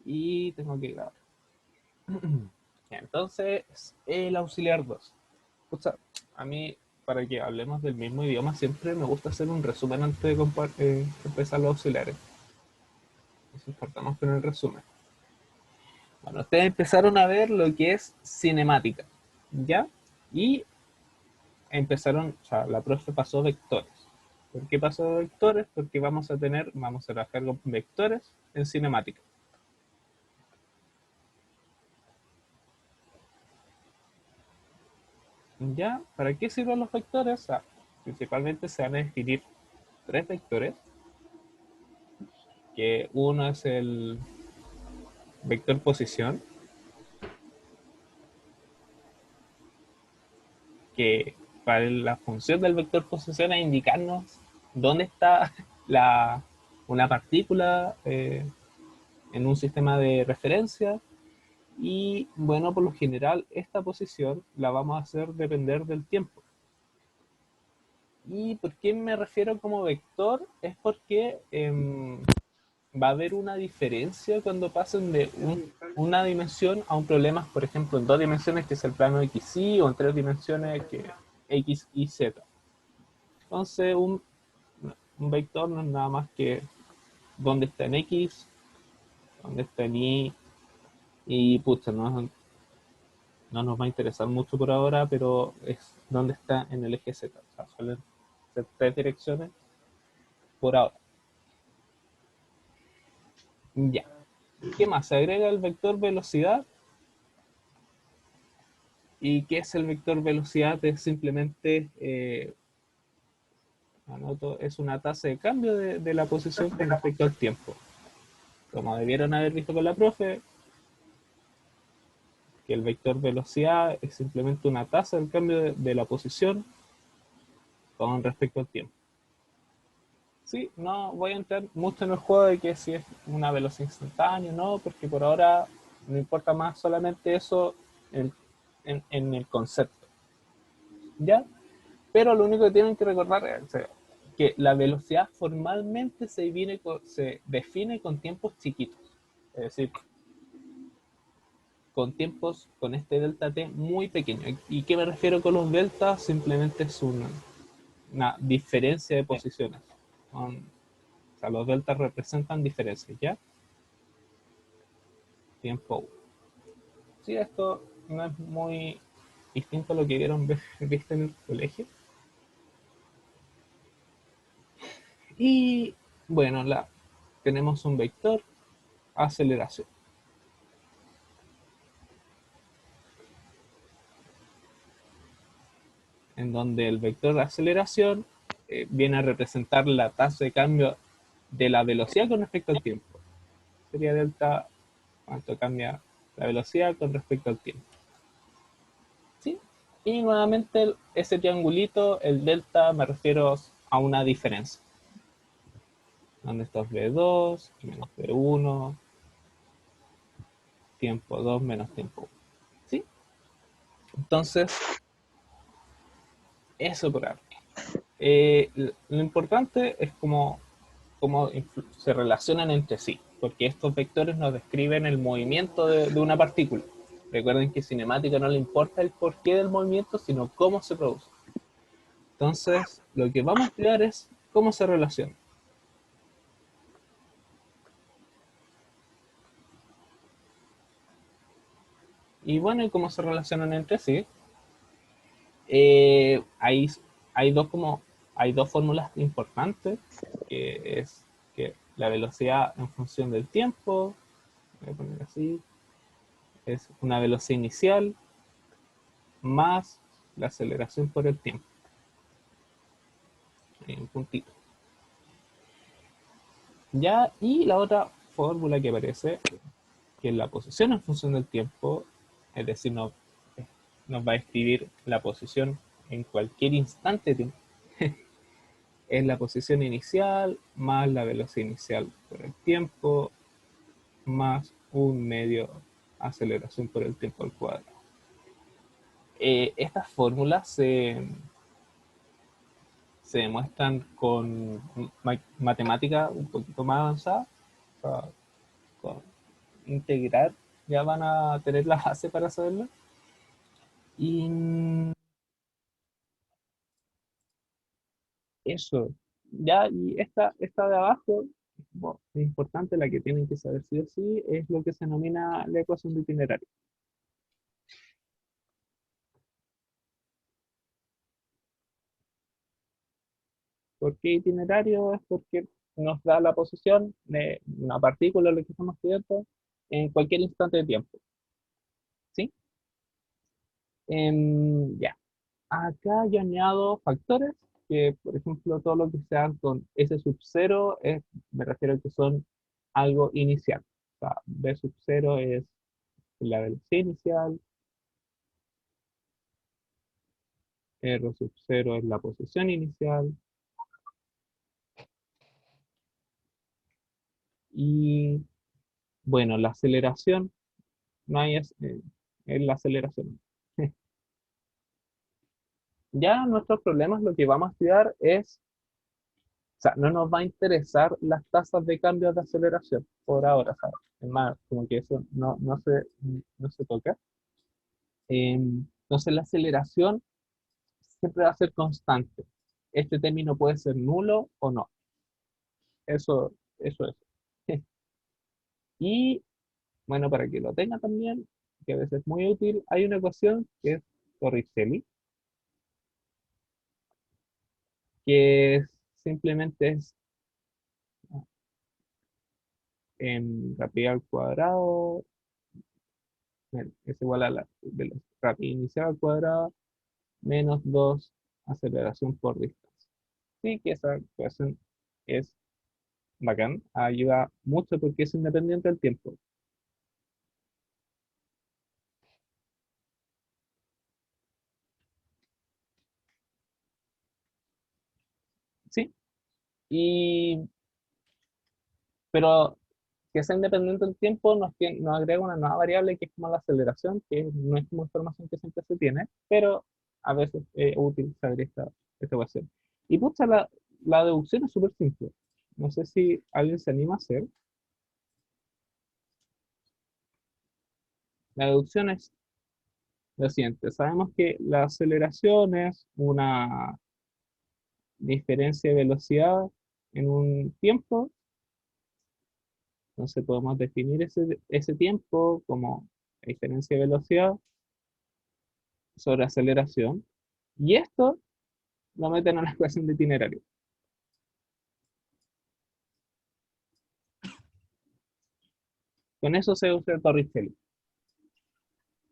Y tengo que grabar. Entonces, el auxiliar 2. O sea, a mí, para que hablemos del mismo idioma, siempre me gusta hacer un resumen antes de empezar los auxiliares. Entonces, partamos con el resumen. Bueno, ustedes empezaron a ver lo que es cinemática, ¿ya? Y empezaron, o sea, la profe pasó vectores. ¿Por qué pasó vectores? Porque vamos a trabajar con vectores en cinemática. ¿Ya? ¿Para qué sirven los vectores? Ah, principalmente se van a definir tres vectores, que uno es el vector posición, que para la función del vector posición es indicarnos dónde está la, una partícula en un sistema de referencia. Y bueno, por lo general esta posición la vamos a hacer depender del tiempo. ¿Y por qué me refiero como vector? Es porque va a haber una diferencia cuando pasen de una dimensión a un problema, por ejemplo, en dos dimensiones, que es el plano XY, o en tres dimensiones, que es X, Y, Z. Entonces, un vector no es nada más que dónde está en X, dónde está en Y, y pucha, no nos va a interesar mucho por ahora, pero es dónde está en el eje Z. O sea, suelen ser tres direcciones por ahora. Ya. ¿Qué más? Se agrega el vector velocidad. ¿Y qué es el vector velocidad? Es simplemente, anoto, es una tasa de cambio de la posición con respecto al tiempo. Como debieron haber visto con la profe, que el vector velocidad es simplemente una tasa del cambio de la posición con respecto al tiempo. Sí, no voy a entrar mucho en el juego de que si es una velocidad instantánea o no, porque por ahora no importa más solamente eso en el concepto. ¿Ya? Pero lo único que tienen que recordar es que la velocidad formalmente se define con tiempos chiquitos. Es decir, con tiempos con este delta t muy pequeño. ¿Y qué me refiero con los deltas? Simplemente es una diferencia de posiciones. O sea, los deltas representan diferencias, ¿ya? Tiempo 1. Sí, esto no es muy distinto a lo que viste en el colegio. Y bueno, tenemos un vector aceleración, en donde el vector de aceleración viene a representar la tasa de cambio de la velocidad con respecto al tiempo. Sería delta cuánto cambia la velocidad con respecto al tiempo. ¿Sí? Y nuevamente ese triangulito, el delta, me refiero a una diferencia. Donde está V2 menos V1, tiempo 2 menos tiempo 1. ¿Sí? Entonces, eso por ahora. Lo importante es cómo se relacionan entre sí, porque estos vectores nos describen el movimiento de una partícula. Recuerden que cinemática no le importa el porqué del movimiento, sino cómo se produce. Entonces, lo que vamos a estudiar es cómo se relacionan. Y bueno, y cómo se relacionan entre sí. Eh, hay, hay, dos hay dos fórmulas importantes, que es que la velocidad en función del tiempo, voy a poner así, es una velocidad inicial más la aceleración por el tiempo. Hay un puntito. Ya, y la otra fórmula que aparece, que es la posición en función del tiempo, es decir, nos va a escribir la posición en cualquier instante de tiempo. Es la posición inicial más la velocidad inicial por el tiempo más un medio aceleración por el tiempo al cuadrado. Estas fórmulas se demuestran con matemática un poquito más avanzada, o sea, integrar, ya van a tener la base para saberlo. Y eso, ya, y esta de abajo, bueno, es importante, la que tienen que saber sí o sí, es lo que se denomina la ecuación de itinerario. ¿Por qué itinerario? Es porque nos da la posición de una partícula, lo que estamos estudiando, en cualquier instante de tiempo. ¿Sí? Ya. Acá yo añado factores que, por ejemplo, todo lo que sea con S sub 0, me refiero a que son algo inicial. O sea, B sub 0 es la velocidad inicial, R sub 0 es la posición inicial, y bueno, la aceleración, no hay, es la aceleración. Ya nuestros problemas lo que vamos a estudiar es, o sea, no nos va a interesar las tasas de cambio de aceleración por ahora, ¿sabes? Es más, como que eso no se toca. Entonces la aceleración siempre va a ser constante. Este término puede ser nulo o no. Eso es. Y bueno, para que lo tenga también, que a veces es muy útil, hay una ecuación que es Torricelli, que simplemente es en rapidez al cuadrado, es igual a la rapidez inicial al cuadrado, menos 2 aceleración por distancia. Sí, que esa ecuación es bacán, ayuda mucho porque es independiente del tiempo. Sí, y, pero que sea independiente del tiempo nos agrega una nueva variable que es como la aceleración, que no es como información que siempre se tiene, pero a veces es útil saber esta ecuación. Y pucha, la deducción es súper simple. No sé si alguien se anima a hacer. La deducción es lo siguiente. Sabemos que la aceleración es una diferencia de velocidad en un tiempo. Entonces podemos definir ese tiempo como la diferencia de velocidad sobre aceleración. Y esto lo meten a la ecuación de itinerario. Con eso se usa el Torricelli.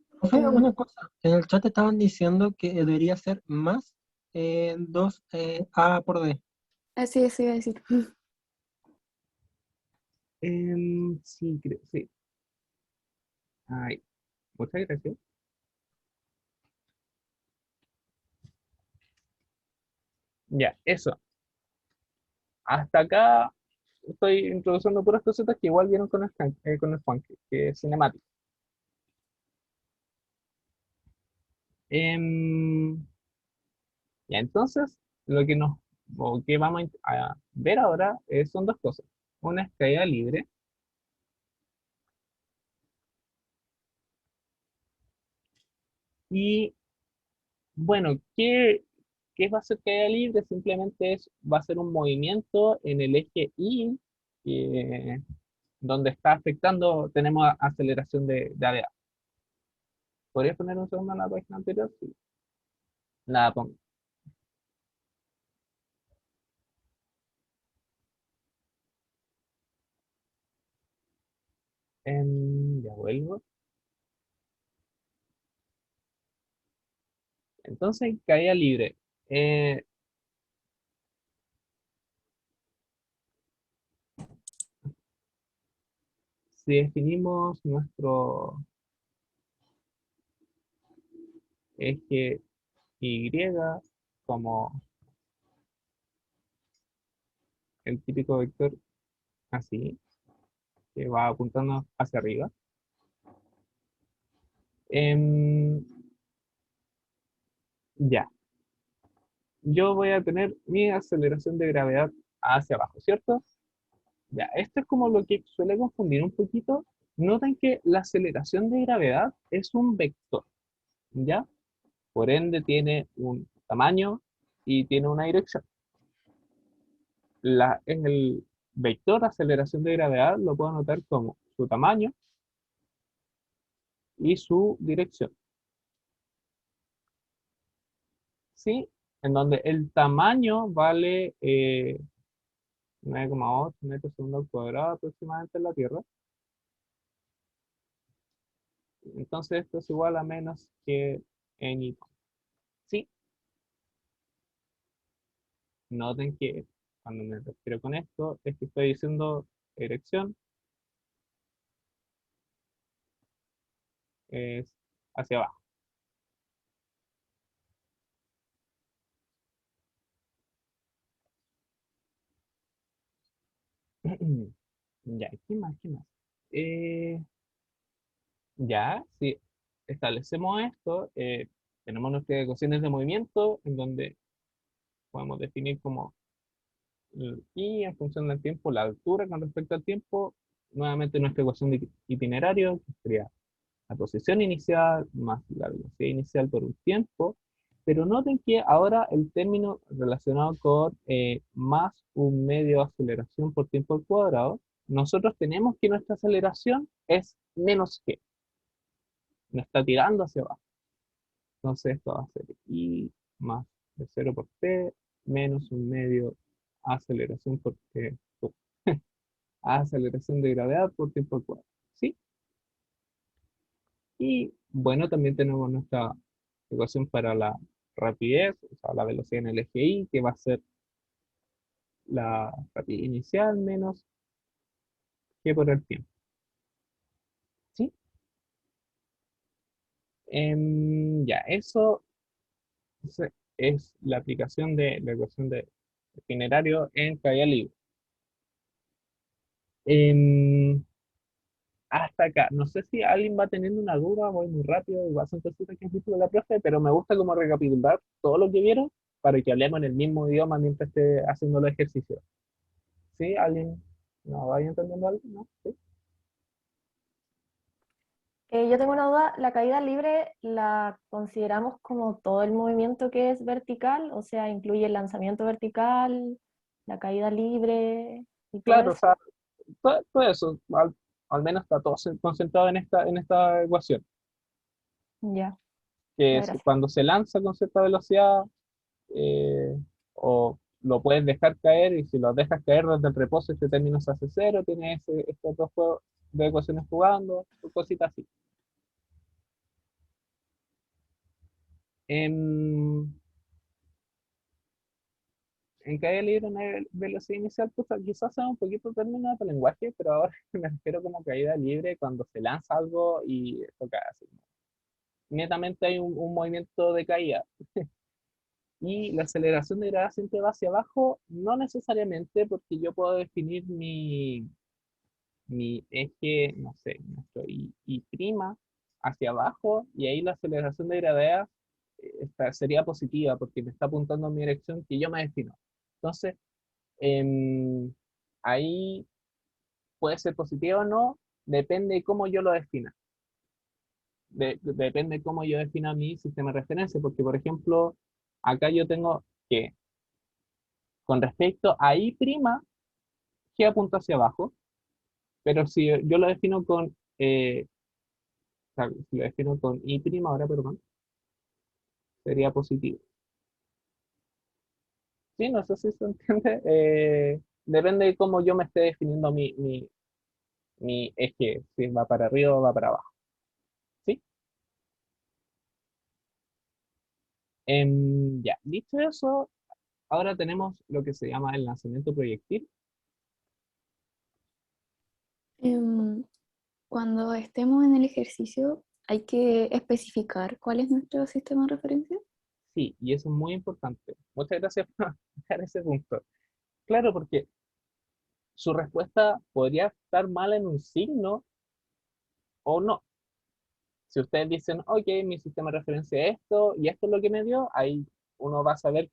Profe, una cosa, en el chat estaban diciendo que debería ser más 2 A por D. Así es, iba a decir. Sí, sí. Ay, muchas gracias. Ya, eso. Hasta acá estoy introduciendo puras cositas que igual vieron con el Juanque, que es cinemático. Em, ya, entonces, o que vamos a ver ahora son dos cosas. Una es caída libre y, bueno, ¿qué va a ser caída libre? Simplemente va a ser un movimiento en el eje Y, eh, donde está afectando, tenemos aceleración de ADA. ¿Podrías poner un segundo en la página anterior? Sí, la pongo. Ya vuelvo. Entonces, caída libre. Eh, si definimos nuestro eje Y como el típico vector así, que va apuntando hacia arriba, em, ya, yo voy a tener mi aceleración de gravedad hacia abajo, ¿cierto? Ya, esto es como lo que suele confundir un poquito, Noten que la aceleración de gravedad es un vector, ¿ya? Por ende tiene un tamaño y tiene una dirección. En el vector de aceleración de gravedad lo puedo anotar como su tamaño y su dirección. ¿Sí? En donde el tamaño vale 9,8 metros segundo al cuadrado aproximadamente en la Tierra. Entonces esto es igual a menos que en newton. ¿Sí? Noten que cuando me refiero con esto es que estoy diciendo dirección es hacia abajo. Ya, ¿qué más? ¿Qué más? Eh, ya, si establecemos esto, tenemos nuestras ecuaciones de movimiento en donde podemos definir como y en función del tiempo, la altura con respecto al tiempo, nuevamente nuestra ecuación de itinerario, que sería la posición inicial más la velocidad inicial por un tiempo, pero noten que ahora el término relacionado con más un medio de aceleración por tiempo al cuadrado, nosotros tenemos que nuestra aceleración es menos que, no está tirando hacia abajo. Entonces esto va a ser I más de 0 por t menos un medio aceleración por t, aceleración de gravedad por tiempo al cuadrado. ¿Sí? Y bueno, también tenemos nuestra ecuación para la rapidez, o sea, la velocidad en el eje Y, que va a ser la rapidez inicial menos g por el tiempo. ¿Sí? Ya, eso es la aplicación de la ecuación de itinerario en caída libre. Em, Hasta acá. No sé si alguien va teniendo una duda, voy muy rápido, igual son cositas que han visto de la profe, pero me gusta como recapitular todo lo que vieron para que hablemos en el mismo idioma mientras esté haciendo los ejercicios. ¿Sí? ¿Alguien no vaya entendiendo algo? ¿No? ¿Sí? Yo tengo una duda, ¿la caída libre la consideramos como todo el movimiento que es vertical? O sea, incluye el lanzamiento vertical, la caída libre y todo Claro, o eso. sea, todo eso, al menos está todo concentrado en esta ecuación, Ya, que ya, es gracias. cuando se lanza con cierta velocidad, eh, o lo puedes dejar caer, y si lo dejas caer desde el reposo, este término se hace cero, tienes estos dos juegos de ecuaciones jugando, cositas así. En, en caída libre una velocidad inicial, pues quizás sea un poquito término de lenguaje, pero ahora me refiero como caída libre cuando se lanza algo y toca así. Netamente hay un movimiento de caída. Y la aceleración de gravedad siempre va hacia abajo, no necesariamente porque yo puedo definir mi eje, no sé, nuestro y prima hacia abajo, y ahí la aceleración de gravedad sería positiva porque me está apuntando en mi dirección que yo me defino. Entonces, em, ahí puede ser positivo o no, depende de cómo yo lo defina. Depende de cómo yo defina mi sistema de referencia, porque por ejemplo, acá yo tengo que, con respecto a I', G apunta hacia abajo, pero si yo lo defino con, o sea, si lo defino con I', ahora, perdón, sería positivo. Sí, no sé si se entiende. Depende de cómo yo me esté definiendo mi eje, si va para arriba o va para abajo. ¿Sí? Ya, dicho eso, ahora tenemos lo que se llama el lanzamiento proyectil. Em, Cuando estemos en el ejercicio, hay que especificar cuál es nuestro sistema de referencia. Sí, y eso es muy importante. Muchas gracias por dejar ese punto. Claro, porque su respuesta podría estar mal en un signo o no. Si ustedes dicen, ok, mi sistema de referencia es esto y esto es lo que me dio, ahí uno va a saber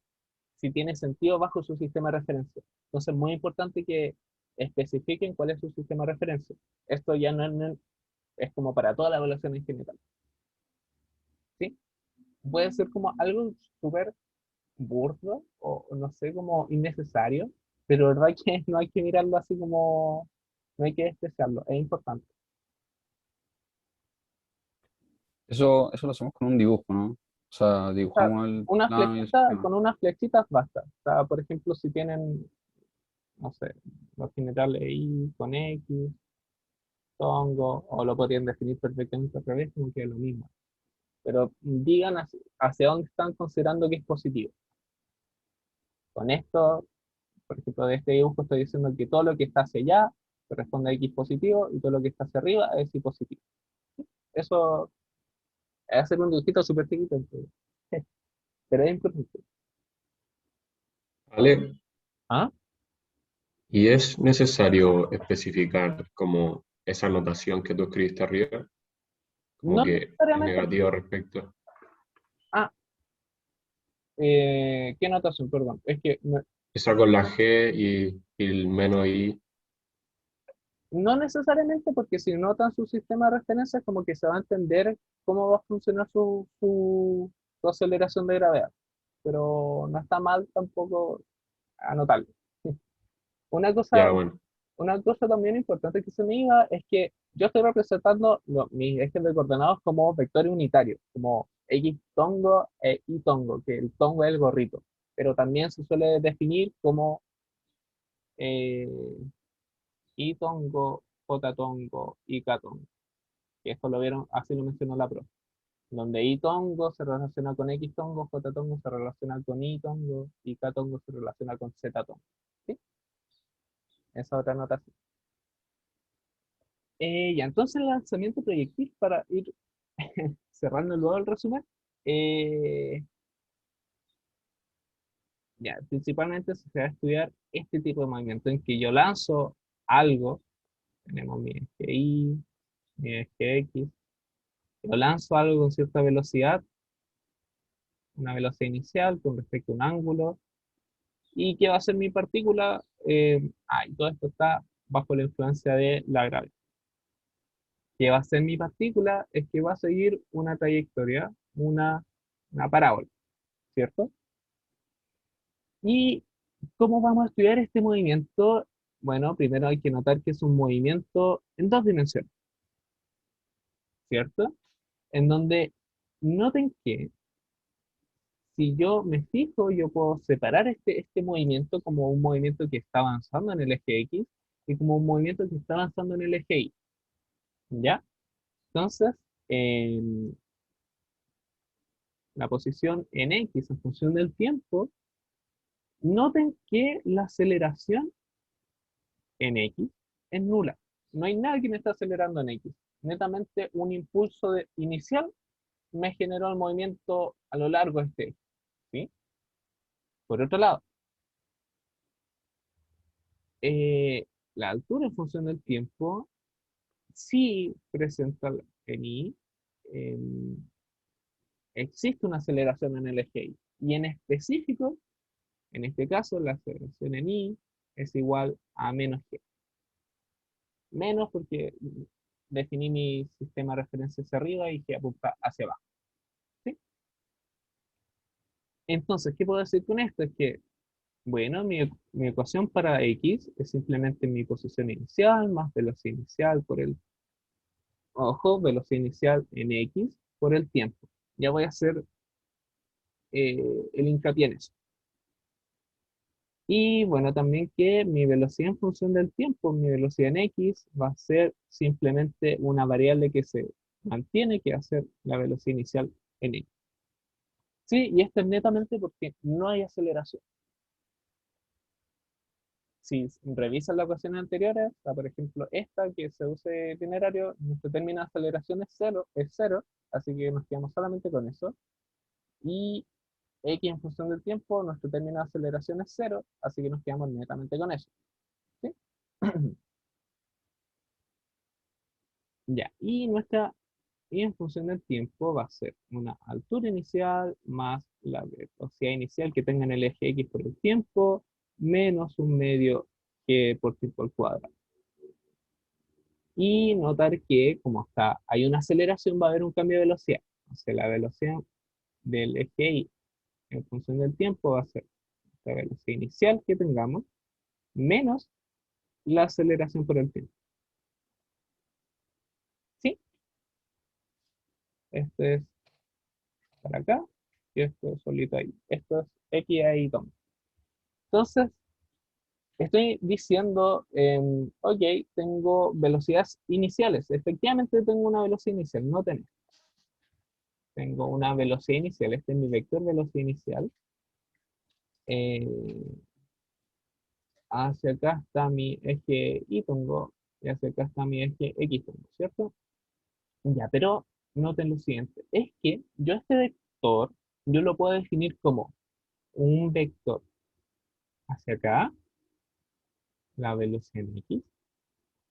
si tiene sentido bajo su sistema de referencia. Entonces es muy importante que especifiquen cuál es su sistema de referencia. Esto ya no es como para toda la evaluación en general. ¿Sí? Puede ser como algo súper burdo o no sé, como innecesario, pero la verdad que no hay que mirarlo así como, no hay que despreciarlo, es importante. Eso lo hacemos con un dibujo, ¿no? O sea, O sea, dibujamos el una plano y el flechita, sistema. con unas flechitas basta. O sea, por ejemplo, si tienen, no sé, los generales Y con X, Tongo, o lo podrían definir perfectamente al revés, como que es lo mismo. Pero digan hacia dónde están considerando que es positivo. Con esto, por ejemplo, de este dibujo estoy diciendo que todo lo que está hacia allá corresponde a X positivo y todo lo que está hacia arriba es Y positivo. Eso es hacer un dibujito súper chiquito, pero es importante. ¿Vale? ¿Ah? Y es necesario especificar como esa notación que tú escribiste arriba, como No que es necesariamente. negativo respecto. Ah, ¿qué notación? Perdón. Es que Esa con la G y el menos I. no necesariamente porque si notan su sistema de referencia, como que se va a entender cómo va a funcionar su aceleración de gravedad. Pero no está mal tampoco anotarlo. Una cosa, Ya, bueno. una cosa también importante que se me iba es que yo estoy representando mis ejes de coordenadas como vectores unitarios, como X tongo e Y tongo, que el tongo es el gorrito. Pero también se suele definir como eh, Y tongo, J tongo y K tongo. Que esto lo vieron, así lo mencionó la profe. Donde I tongo se relaciona con X tongo, J tongo se relaciona con Y tongo y K tongo se relaciona con Z tongo. ¿Sí? Esa otra notación. Ya, entonces el lanzamiento proyectil, para ir cerrando luego el resumen, eh, ya, principalmente se va a estudiar este tipo de movimiento en que yo lanzo algo, tenemos mi eje Y, mi eje X, yo lanzo algo con cierta velocidad, una velocidad inicial con respecto a un ángulo. ¿Y qué va a hacer mi partícula? Y todo esto está bajo la influencia de la gravedad. ¿Qué va a hacer mi partícula? Es que va a seguir una trayectoria, una parábola, ¿cierto? ¿Y cómo vamos a estudiar este movimiento? Bueno, primero hay que notar que es un movimiento en dos dimensiones, ¿cierto? En donde noten que si yo me fijo, yo puedo separar este movimiento como un movimiento que está avanzando en el eje X y como un movimiento que está avanzando en el eje Y, ¿ya? Entonces, en la posición en X en función del tiempo, noten que la aceleración en X es nula. No hay nada que me está acelerando en X. Netamente un impulso inicial me generó el movimiento a lo largo de este eje, ¿sí? Por otro lado, eh, la altura en función del tiempo sí presenta en Y, em, existe una aceleración en el eje Y. Y en específico, en este caso, la aceleración en Y es igual a menos G. Menos porque definí mi sistema de referencia hacia arriba y G apunta hacia abajo. ¿Sí? Entonces, ¿qué puedo decir con esto? Es que, bueno, mi ecuación para X es simplemente mi posición inicial más velocidad inicial por el, ojo, velocidad inicial en X por el tiempo. Ya voy a hacer el hincapié en eso. Y bueno, también que mi velocidad en función del tiempo, mi velocidad en X, va a ser simplemente una variable que se mantiene, que va a ser la velocidad inicial en X. Sí, y esto es netamente porque no hay aceleración. Si revisan las ecuaciones anteriores, por ejemplo esta que se usa de itinerario, nuestro término de aceleración es cero, así que nos quedamos solamente con eso. Y X en función del tiempo, nuestro término de aceleración es cero, así que nos quedamos netamente con eso. ¿Sí? Ya, y en función del tiempo va a ser una altura inicial más la velocidad inicial que tenga en el eje X por el tiempo, menos un medio que por tiempo al cuadrado. Y notar que como hay una aceleración, va a haber un cambio de velocidad. O sea, la velocidad del eje Y en función del tiempo va a ser la velocidad inicial que tengamos menos la aceleración por el tiempo. ¿Sí? Esto es para acá y esto es solito ahí. Esto es X ahí también. Entonces, estoy diciendo, ok, tengo velocidades iniciales. Efectivamente tengo una velocidad inicial, no tengo una velocidad inicial. Este es mi vector velocidad inicial. Eh, hacia acá está mi eje Y tengo, y hacia acá está mi eje X tengo, ¿cierto? Ya, pero noten lo siguiente, es que yo este vector, yo lo puedo definir como un vector hacia acá, la velocidad en X,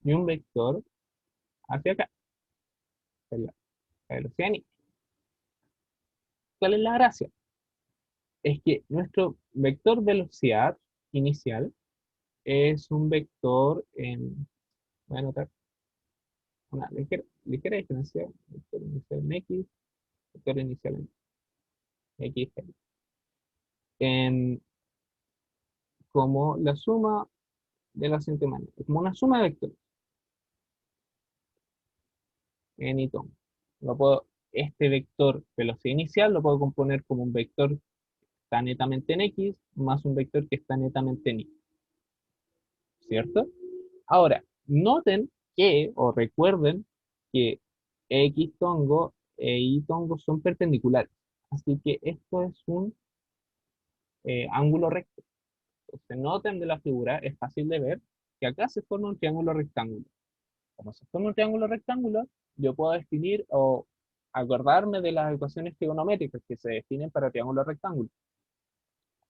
y un vector hacia acá, la velocidad en Y. ¿Cuál es la gracia? Es que nuestro vector velocidad inicial es un vector en, voy a anotar una ligera diferencia, vector inicial en X, vector inicial en X, en, como la suma de la siguiente manera, como una suma de vectores en y tom. Este vector velocidad inicial lo puedo componer como un vector que está netamente en X más un vector que está netamente en Y, ¿cierto? Ahora, noten que, o recuerden que X tongo e Y tongo son perpendiculares. Así que esto es un ángulo recto. Entonces, noten de la figura, es fácil de ver que acá se forma un triángulo rectángulo. Como se forma un triángulo rectángulo, yo puedo definir o acordarme de las ecuaciones trigonométricas que se definen para triángulos rectángulos.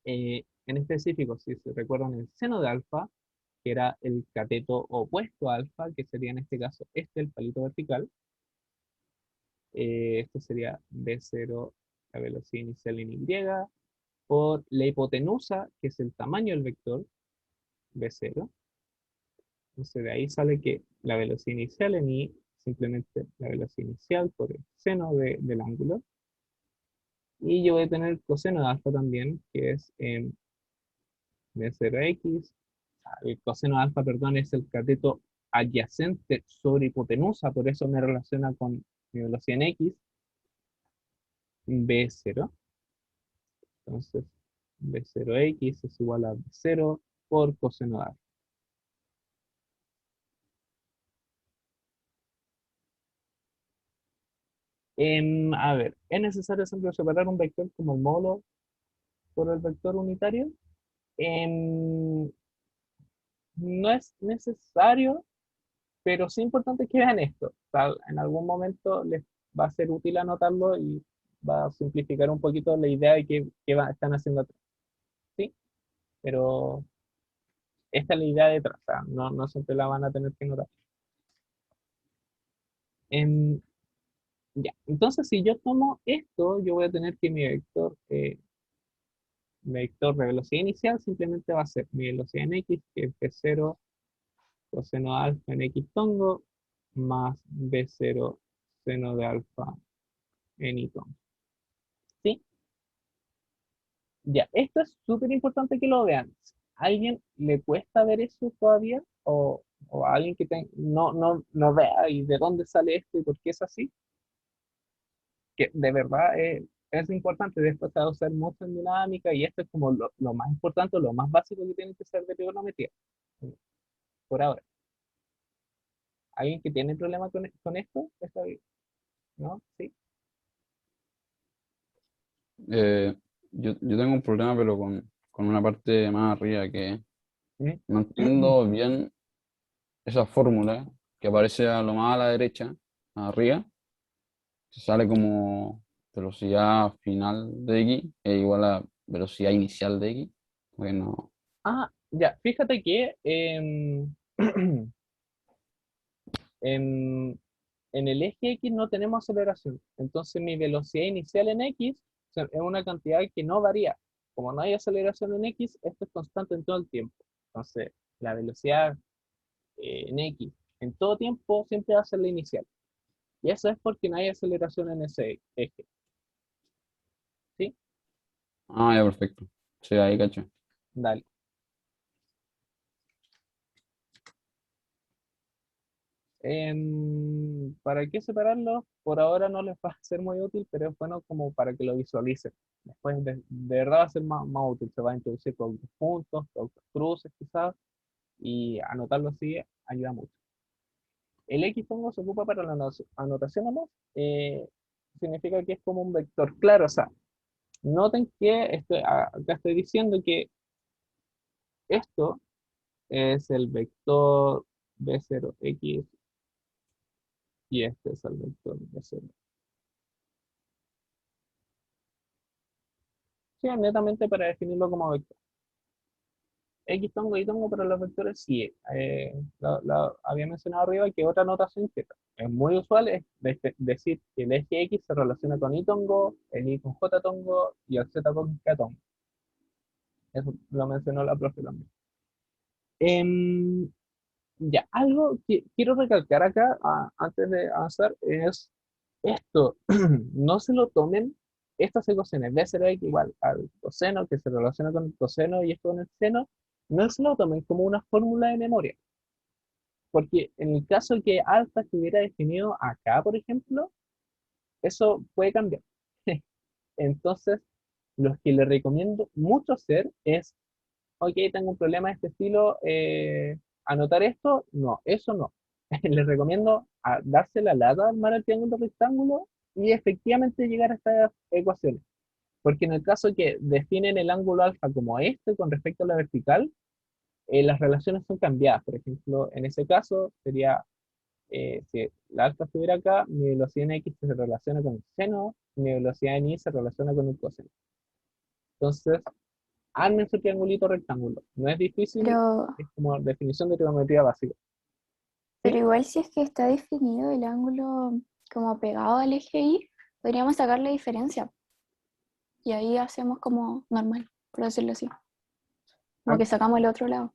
En específico, si se recuerdan el seno de alfa, que era el cateto opuesto a alfa, que sería en este caso el palito vertical. Esto sería B0, la velocidad inicial en Y, por la hipotenusa, que es el tamaño del vector, B0. Entonces de ahí sale que la velocidad inicial en Y, simplemente la velocidad inicial por el seno del ángulo. Y yo voy a tener el coseno de alfa también, que es B0x. El coseno de alfa, perdón, es el cateto adyacente sobre hipotenusa, por eso me relaciona con mi velocidad en X, B0. Entonces, B0x es igual a B0 por coseno de alfa. A ver, ¿es necesario siempre separar un vector como el módulo por el vector unitario? Em, no es necesario, pero sí importante que vean esto. O sea, en algún momento les va a ser útil anotarlo y va a simplificar un poquito la idea de están haciendo atrás. ¿Sí? Pero esta es la idea detrás. O sea, no siempre la van a tener que notar. Em, ya, entonces si yo tomo esto, yo voy a tener que mi vector de velocidad inicial simplemente va a ser mi velocidad en X, que es B0 coseno de alfa en X tongo, más B0 seno de alfa en Y tongo. ¿Sí? Ya, esto es súper importante que lo vean. ¿A alguien le cuesta ver eso todavía? ¿O a alguien que no vea y de dónde sale esto y por qué es así? Que de verdad es importante. Después se va a usar mucho en dinámica y esto es como lo más importante, lo más básico que tienen que ser de trigonometría. Por ahora. ¿Alguien que tiene problema con esto? ¿Está bien? ¿No? ¿Sí? Eh, yo tengo un problema, pero con una parte más arriba que ¿Mm? no entiendo bien esa fórmula que aparece a lo más a la derecha, arriba, que sale como velocidad final de X es igual a velocidad inicial de X. Bueno, Ah, ya, fíjate que en, en el eje X no tenemos aceleración. Entonces mi velocidad inicial en X es una cantidad que no varía. Como no hay aceleración en X, esto es constante en todo el tiempo. Entonces, la velocidad en X En todo tiempo siempre va a ser la inicial. Y eso es porque no hay aceleración en ese eje. ¿Sí? Ah, ya, perfecto. Sí, ahí cacho. Dale. ¿Para qué separarlos? Por ahora no les va a ser muy útil, pero es bueno como para que lo visualicen. Después de verdad va a ser más útil. Se va a introducir productos juntos, productos cruces quizás, y anotarlo así ayuda mucho. El X pongo se ocupa para la anotación nomás. Significa que es como un vector. Claro, o sea, noten que acá estoy diciendo que esto es el vector B0X y este es el vector B0. Sí, netamente para definirlo como vector. X tongo y tongo para los vectores, sí. Había mencionado arriba que otra notación que es muy usual es decir que el eje X se relaciona con y tongo, el y con j tongo y el z con k tongo. Eso lo mencionó la profe también. Em, ya, algo que quiero recalcar acá antes de avanzar es esto. No se lo tomen estas ecuaciones. B será igual al coseno que se relaciona con el coseno y esto con el seno. No se lo tomen como una fórmula de memoria. Porque en el caso que alfa estuviera definido acá, por ejemplo, eso puede cambiar. Entonces, lo que le recomiendo mucho hacer es, ok, tengo un problema de este estilo, anotar esto, no, eso no. Les recomiendo darse la lata, armar el triángulo rectángulo y efectivamente llegar a estas ecuaciones. Porque en el caso que definen el ángulo alfa como este con respecto a la vertical, las relaciones son cambiadas. Por ejemplo, en ese caso sería, si la alfa estuviera acá, mi velocidad en x se relaciona con el seno, mi velocidad en y se relaciona con el coseno. Entonces, armen su triangulito rectángulo. No es difícil, Pero, es como definición de trigonometría básica. pero ¿Sí? igual si es que está definido el ángulo como pegado al eje Y, podríamos sacar la diferencia. Y ahí hacemos como normal, por decirlo así. Como Ah, que sacamos el otro lado.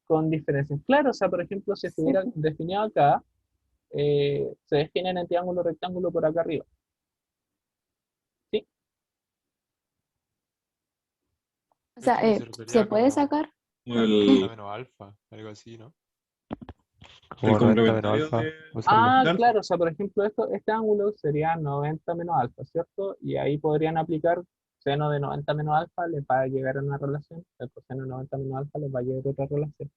con diferencias. Claro, o sea, por ejemplo, si Sí, estuviera pues. definido acá, se define en el triángulo rectángulo por acá arriba. ¿Sí? O Yo sea, entendí que se ¿se refería puede como sacar? al ¿Qué? 90 menos alfa, algo así, ¿no? El Como 90 menos complementario alfa, de usarlo. Ah, alfa. claro, o sea, por ejemplo, este ángulo sería 90 menos alfa, ¿cierto? Y ahí podrían aplicar seno de 90 menos alfa, les va a llegar a una relación, el coseno de 90 menos alfa les va a llegar a otra relación.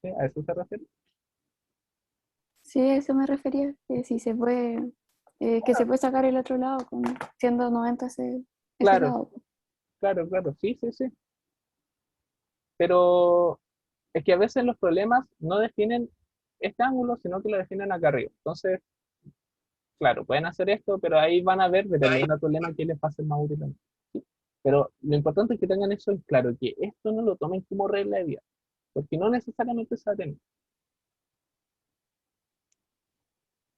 ¿Sí? ¿A eso se refiere? Sí, a eso me refería. Que si se puede, que se puede sacar el otro lado, siendo 90 ese Claro, lado. claro, claro, sí, sí, sí. Pero es que a veces los problemas no definen este ángulo, sino que lo definen acá arriba. Entonces, claro, pueden hacer esto, pero ahí van a ver, dependiendo del problema, qué les va a ser más útil. ¿Sí? Pero lo importante es que tengan eso en claro, que esto no lo tomen como regla de vida, porque no necesariamente se va a tener.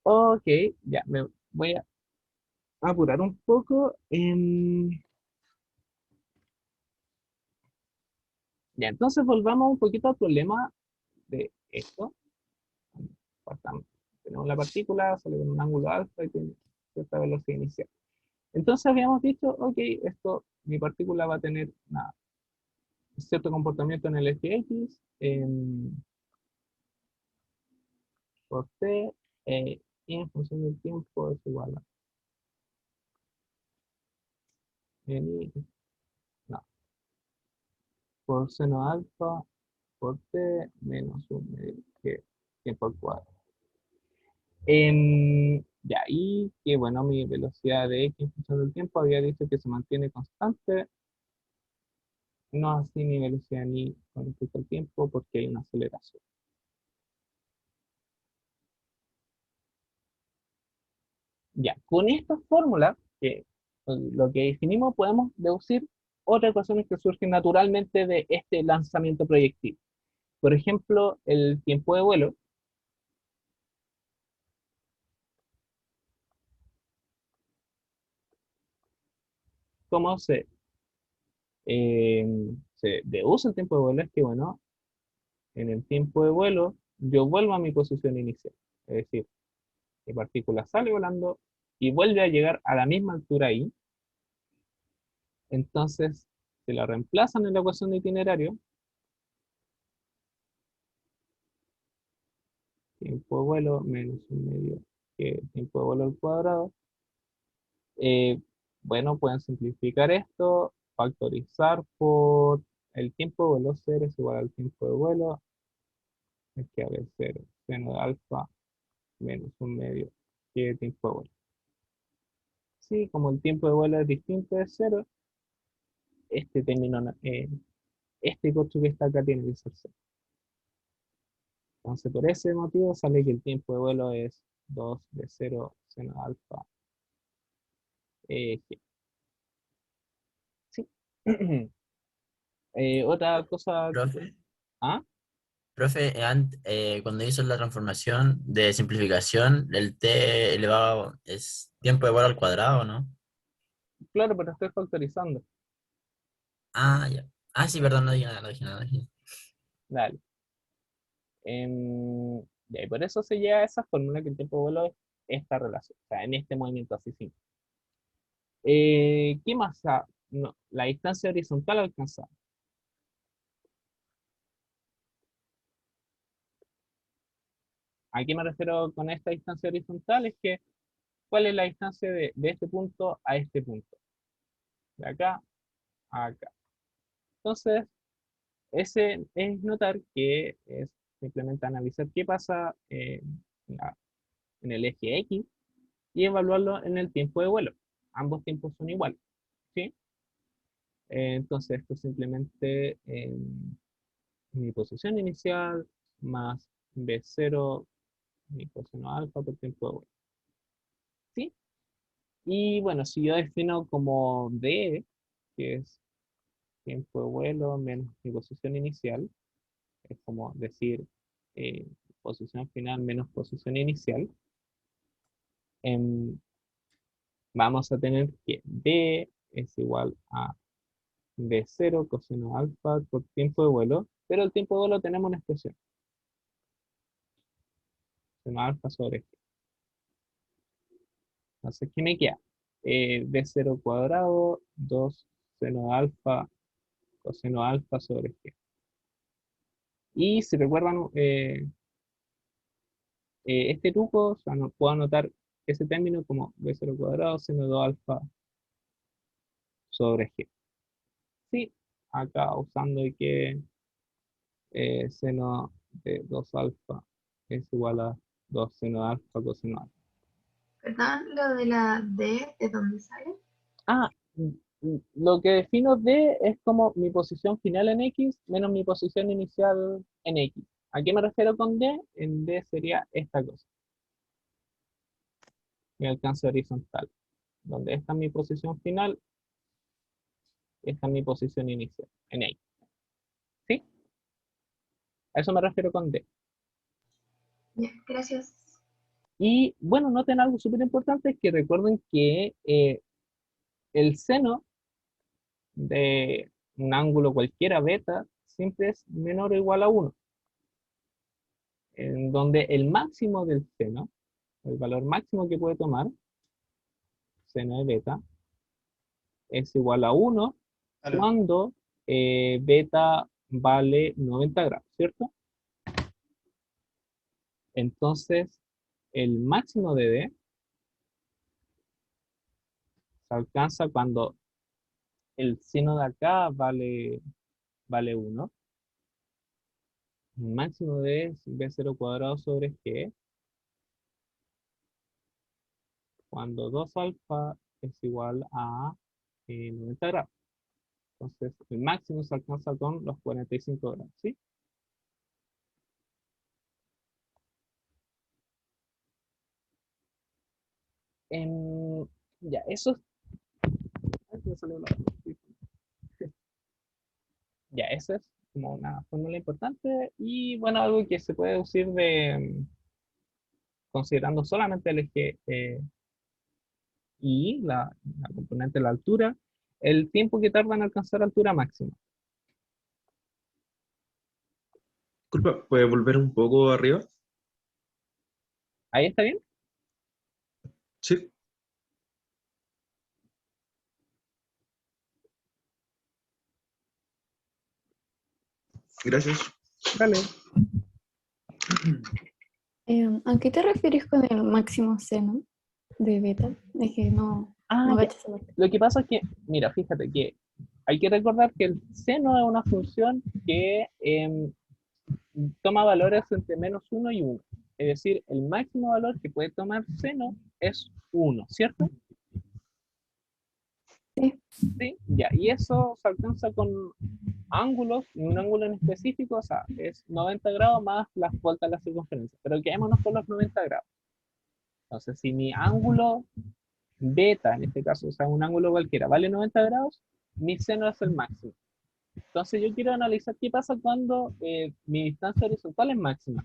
Ok, ya, me voy a apurar un poco. Ya, entonces volvamos un poquito al problema de esto. Partamos. Tenemos la partícula, sale con un ángulo alfa y tiene cierta velocidad inicial. Entonces habíamos dicho, ok, mi partícula va a tener cierto comportamiento en el eje X, por T, y en función del tiempo es igual a N, no, por seno alfa, por T, menos un medio que tiempo al cuadrado. Ya, y que bueno, mi velocidad de X en función del tiempo había dicho que se mantiene constante, no así mi velocidad ni con respecto al tiempo, porque hay una aceleración. Ya, con esta fórmula, que lo que definimos, podemos deducir otras ecuaciones que surgen naturalmente de este lanzamiento proyectil. Por ejemplo, el tiempo de vuelo. ¿Cómo eh, se deduce el tiempo de vuelo? Es que, bueno, en el tiempo de vuelo yo vuelvo a mi posición inicial. Es decir, mi partícula sale volando y vuelve a llegar a la misma altura ahí. Entonces, si la reemplazan en la ecuación de itinerario, tiempo de vuelo menos un medio que tiempo de vuelo al cuadrado. Eh, bueno, pueden simplificar esto, factorizar por el tiempo de vuelo 0 es igual al tiempo de vuelo, es que a ver 0, seno de alfa menos un medio que tiempo de vuelo. Sí, como el tiempo de vuelo es distinto de 0, este término, este costo que está acá tiene que ser 0. Entonces, por ese motivo sale que el tiempo de vuelo es 2 de 0 seno de alfa g. Sí. Otra cosa. Profe, ¿Ah? profe, cuando hizo la transformación de simplificación, el t elevado es tiempo de vuelo al cuadrado, ¿no? Claro, pero estoy factorizando. Ah, ya. Ah, sí, perdón, no dije nada, no dije nada. Dale. Ya, y por eso se llega a esa fórmula que el tiempo de vuelo es esta relación. O sea, en este movimiento así simple. ¿Qué más? No, la distancia horizontal alcanzada. ¿A qué me refiero con esta distancia horizontal? Es que, ¿cuál es la distancia de este punto a este punto? De acá a acá. Entonces, ese es notar que es simplemente analizar qué pasa en el eje X y evaluarlo en el tiempo de vuelo. Ambos tiempos son iguales, ¿sí? Entonces, esto es simplemente mi posición inicial más B0, mi coseno alfa por tiempo de vuelo, ¿sí? Y bueno, si yo defino como D, que es tiempo de vuelo menos mi posición inicial, es como decir eh, posición final menos posición inicial, em, vamos a tener que D es igual a B0 coseno alfa por tiempo de vuelo, pero el tiempo de vuelo tenemos una expresión, coseno alfa sobre G. Entonces, ¿qué me queda? B0 cuadrado, 2 seno alfa coseno alfa sobre G. Y si recuerdan este truco, o sea, no, puedo anotar ese término como B0 cuadrado seno 2 alfa sobre G. Sí, acá usando que seno de 2 alfa es igual a 2 seno de alfa coseno alfa. Perdón, lo de la D, ¿de dónde sale? Ah, lo que defino D es como mi posición final en X menos mi posición inicial en X. ¿A qué me refiero con D? En D sería esta cosa, mi alcance horizontal, donde esta es mi posición final, esta es mi posición inicial en X. ¿Sí? A eso me refiero con D. Ya, gracias. Y bueno, noten algo súper importante, es que recuerden que el seno de un ángulo cualquiera beta siempre es menor o igual a 1, en donde el máximo del seno, el valor máximo que puede tomar, seno de beta, es igual a 1 cuando beta vale 90 grados, ¿cierto? Entonces, el máximo de D se alcanza cuando el seno de acá vale 1. El máximo de es B0 cuadrado sobre G, cuando 2 alfa es igual a 90 grados. Entonces, el máximo se alcanza con los 45 grados, ¿sí? En- ya, eso es... ay, me salió ya, eso es como una fórmula importante y bueno, algo que se puede deducir de considerando solamente el eje y la componente de la altura, el tiempo que tarda en alcanzar altura máxima. Disculpa, ¿puedes volver un poco arriba? ¿Ahí está bien? Sí, gracias. Dale. ¿A qué te refieres con el máximo seno de beta? Es que no Ya. cacho esa parte. Lo que pasa es que, mira, fíjate que hay que recordar que el seno es una función que toma valores entre -1 y 1. Es decir, el máximo valor que puede tomar seno es 1, ¿cierto? Sí. Sí, ya. Y eso se alcanza con ángulos, y un ángulo en específico, o sea, es 90 grados más las vueltas a la circunferencia. Pero quedémonos con los 90 grados. Entonces, si mi ángulo beta, en este caso, o sea, un ángulo cualquiera, vale 90 grados, mi seno es el máximo. Entonces yo quiero analizar qué pasa cuando mi distancia horizontal es máxima.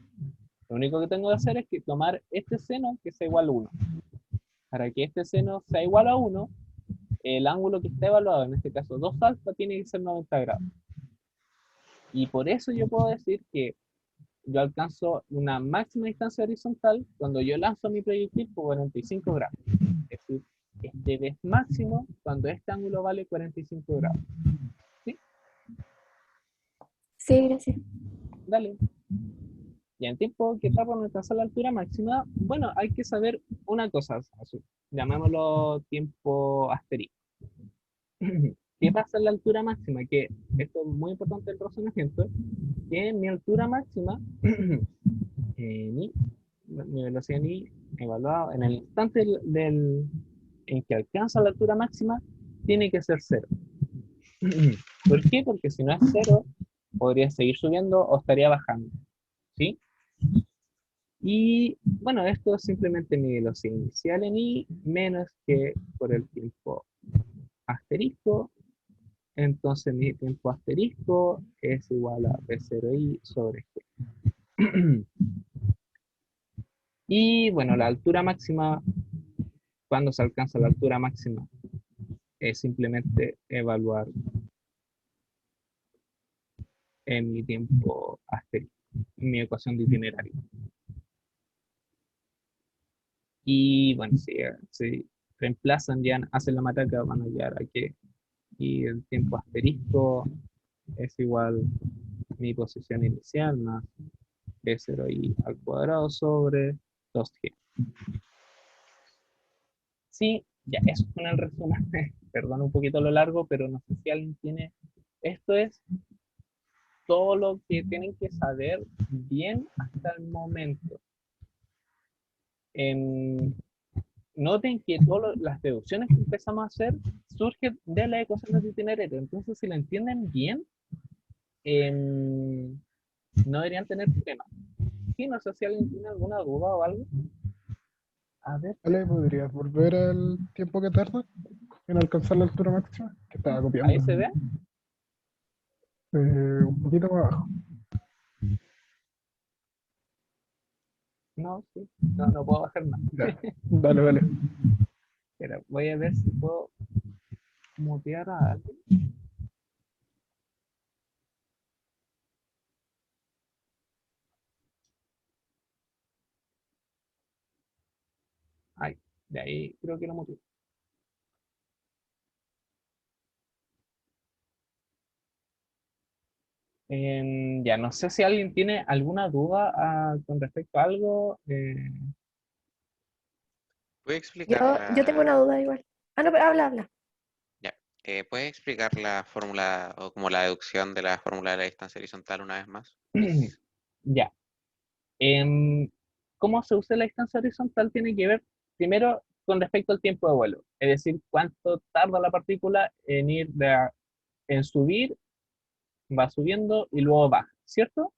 Lo único que tengo que hacer es que tomar este seno que sea igual a 1. Para que este seno sea igual a 1, el ángulo que está evaluado, en este caso 2 alfa, tiene que ser 90 grados. Y por eso yo puedo decir que yo alcanzo una máxima distancia horizontal cuando yo lanzo mi proyectil por 45 grados. Es decir, este es máximo cuando este ángulo vale 45 grados. ¿Sí? Sí, gracias. Dale. Y en tiempo que tarda en alcanzar la altura máxima, bueno, hay que saber una cosa, llamémoslo tiempo asterisco. ¿Qué pasa en la altura máxima? Que esto es muy importante el razonamiento, que mi altura máxima, mi velocidad ni evaluado en el instante en que alcanza la altura máxima, tiene que ser cero. ¿Por qué? Porque si no es cero, podría seguir subiendo o estaría bajando. ¿Sí? Y bueno, esto es simplemente mi velocidad inicial en I menos que por el tiempo asterisco. Entonces mi tiempo asterisco es igual a P0I sobre G. Y bueno, la altura máxima, cuando se alcanza la altura máxima, es simplemente evaluar en mi tiempo asterisco, en mi ecuación de itinerario. Y bueno, si reemplazan, ya hacen la matraca, van a llegar a que y el tiempo asterisco es igual mi posición inicial más B0i al cuadrado sobre 2g. Sí, ya eso con el resumen. Perdón un poquito lo largo, pero no sé si alguien tiene... Esto es todo lo que tienen que saber bien hasta el momento. Noten que todas las deducciones que empezamos a hacer surgen de las ecuaciones de itinerario. Entonces, si lo entienden bien, no deberían tener problemas. Sí, no sé si alguien tiene alguna duda o algo. A ver, Ale, ¿podrías volver al tiempo que tarda en alcanzar la altura máxima? Que estaba ahí copiando. se ve. Un poquito más abajo. No, sí. No, no puedo bajar más. Ya. Dale, dale. Espera, voy a ver si puedo mutear a alguien. Ay, de ahí creo que lo muteé. Ya, no sé si alguien tiene alguna duda con respecto a algo. ¿Puede explicar Yo tengo una la... duda igual. Ah, no, pero habla. Ya, ¿puede explicar la fórmula o como la deducción de la fórmula de la distancia horizontal una vez más? Please. Ya. Cómo se usa la distancia horizontal tiene que ver primero con respecto al tiempo de vuelo, es decir, cuánto tarda la partícula en en subir, va subiendo y luego baja, ¿cierto?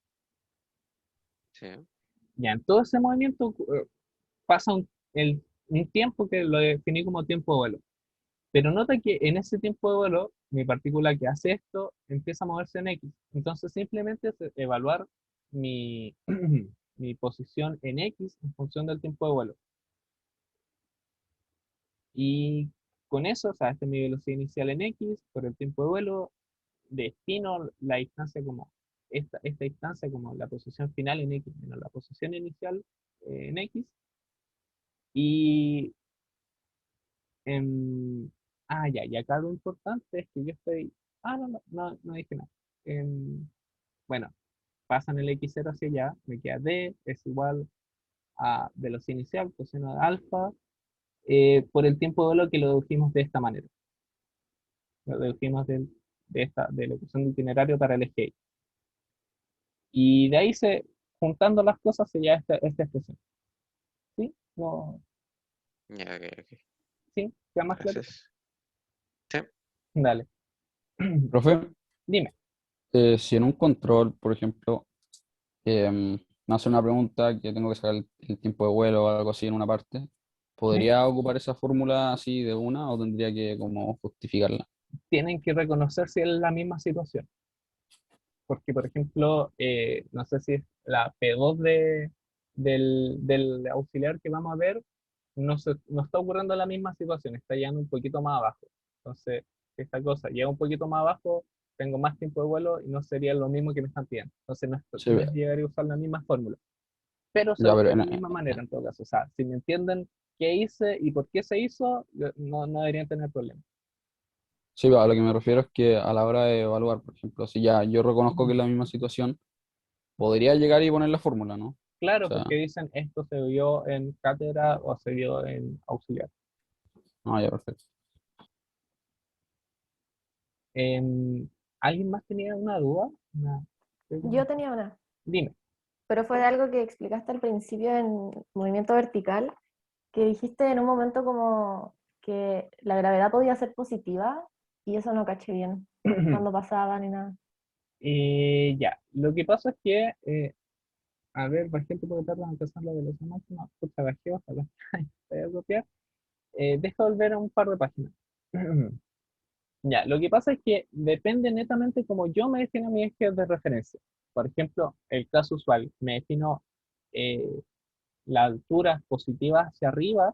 Sí. Ya, en todo ese movimiento pasa un tiempo que lo definí como tiempo de vuelo. Pero nota que en ese tiempo de vuelo, mi partícula que hace esto empieza a moverse en X. Entonces simplemente es evaluar mi, mi posición en X en función del tiempo de vuelo. Y con eso, o sea, esta es mi velocidad inicial en X, por el tiempo de vuelo, destino la distancia como esta instancia como la posición final en X menos la posición inicial en X. Y ya, y acá lo importante es que yo estoy. No dije nada. Bueno, pasan el X0 hacia allá, me queda D es igual a velocidad inicial, coseno de alfa, por el tiempo de vuelo que lo dedujimos de esta manera. Lo dedujimos de la ecuación de itinerario para el eje Y. Y de ahí juntando las cosas se llega a esta expresión. ¿Sí? No, Ya, ok. ¿sí? ¿Queda más claro? Gracias. Sí. Dale. Profe, Dime. si en un control, por ejemplo, me hace una pregunta que tengo que sacar el tiempo de vuelo o algo así en una parte, ¿podría ocupar esa fórmula así de una o tendría que como justificarla? Tienen que reconocer si es la misma situación. Porque, por ejemplo, no sé si es la P2 del auxiliar que vamos a ver, no está ocurriendo la misma situación, está llegando un poquito más abajo. Entonces, esta cosa llega un poquito más abajo, tengo más tiempo de vuelo y no sería lo mismo que me están pidiendo. Entonces, Sí, no llegaría a usar la misma fórmula. Pero se ya, usa pero de la misma manera en todo caso. O sea, si me entienden qué hice y por qué se hizo, no deberían tener problemas. sí, a lo que me refiero es que a la hora de evaluar, por ejemplo, si ya yo reconozco que es la misma situación, podría llegar y poner la fórmula, ¿no? O Claro, sea, porque dicen esto se vio en cátedra o se vio en auxiliar. ya, perfecto. ¿Alguien más tenía una duda? Yo tenía una, Dime. pero fue de algo que explicaste al principio en movimiento vertical, que dijiste en un momento como que la gravedad podía ser positiva y eso no caché bien, cuando pasaba ni nada. Ya, lo que pasa es que, a ver, por ejemplo, porque tardan en alcanzar la velocidad máxima, pucha, bajé, ojalá, voy a copiar. Deja volver a un par de páginas. Ya, lo que pasa es que depende netamente como yo me defino mi eje de referencia. Por ejemplo, el caso usual, me defino eh, la altura positiva hacia arriba,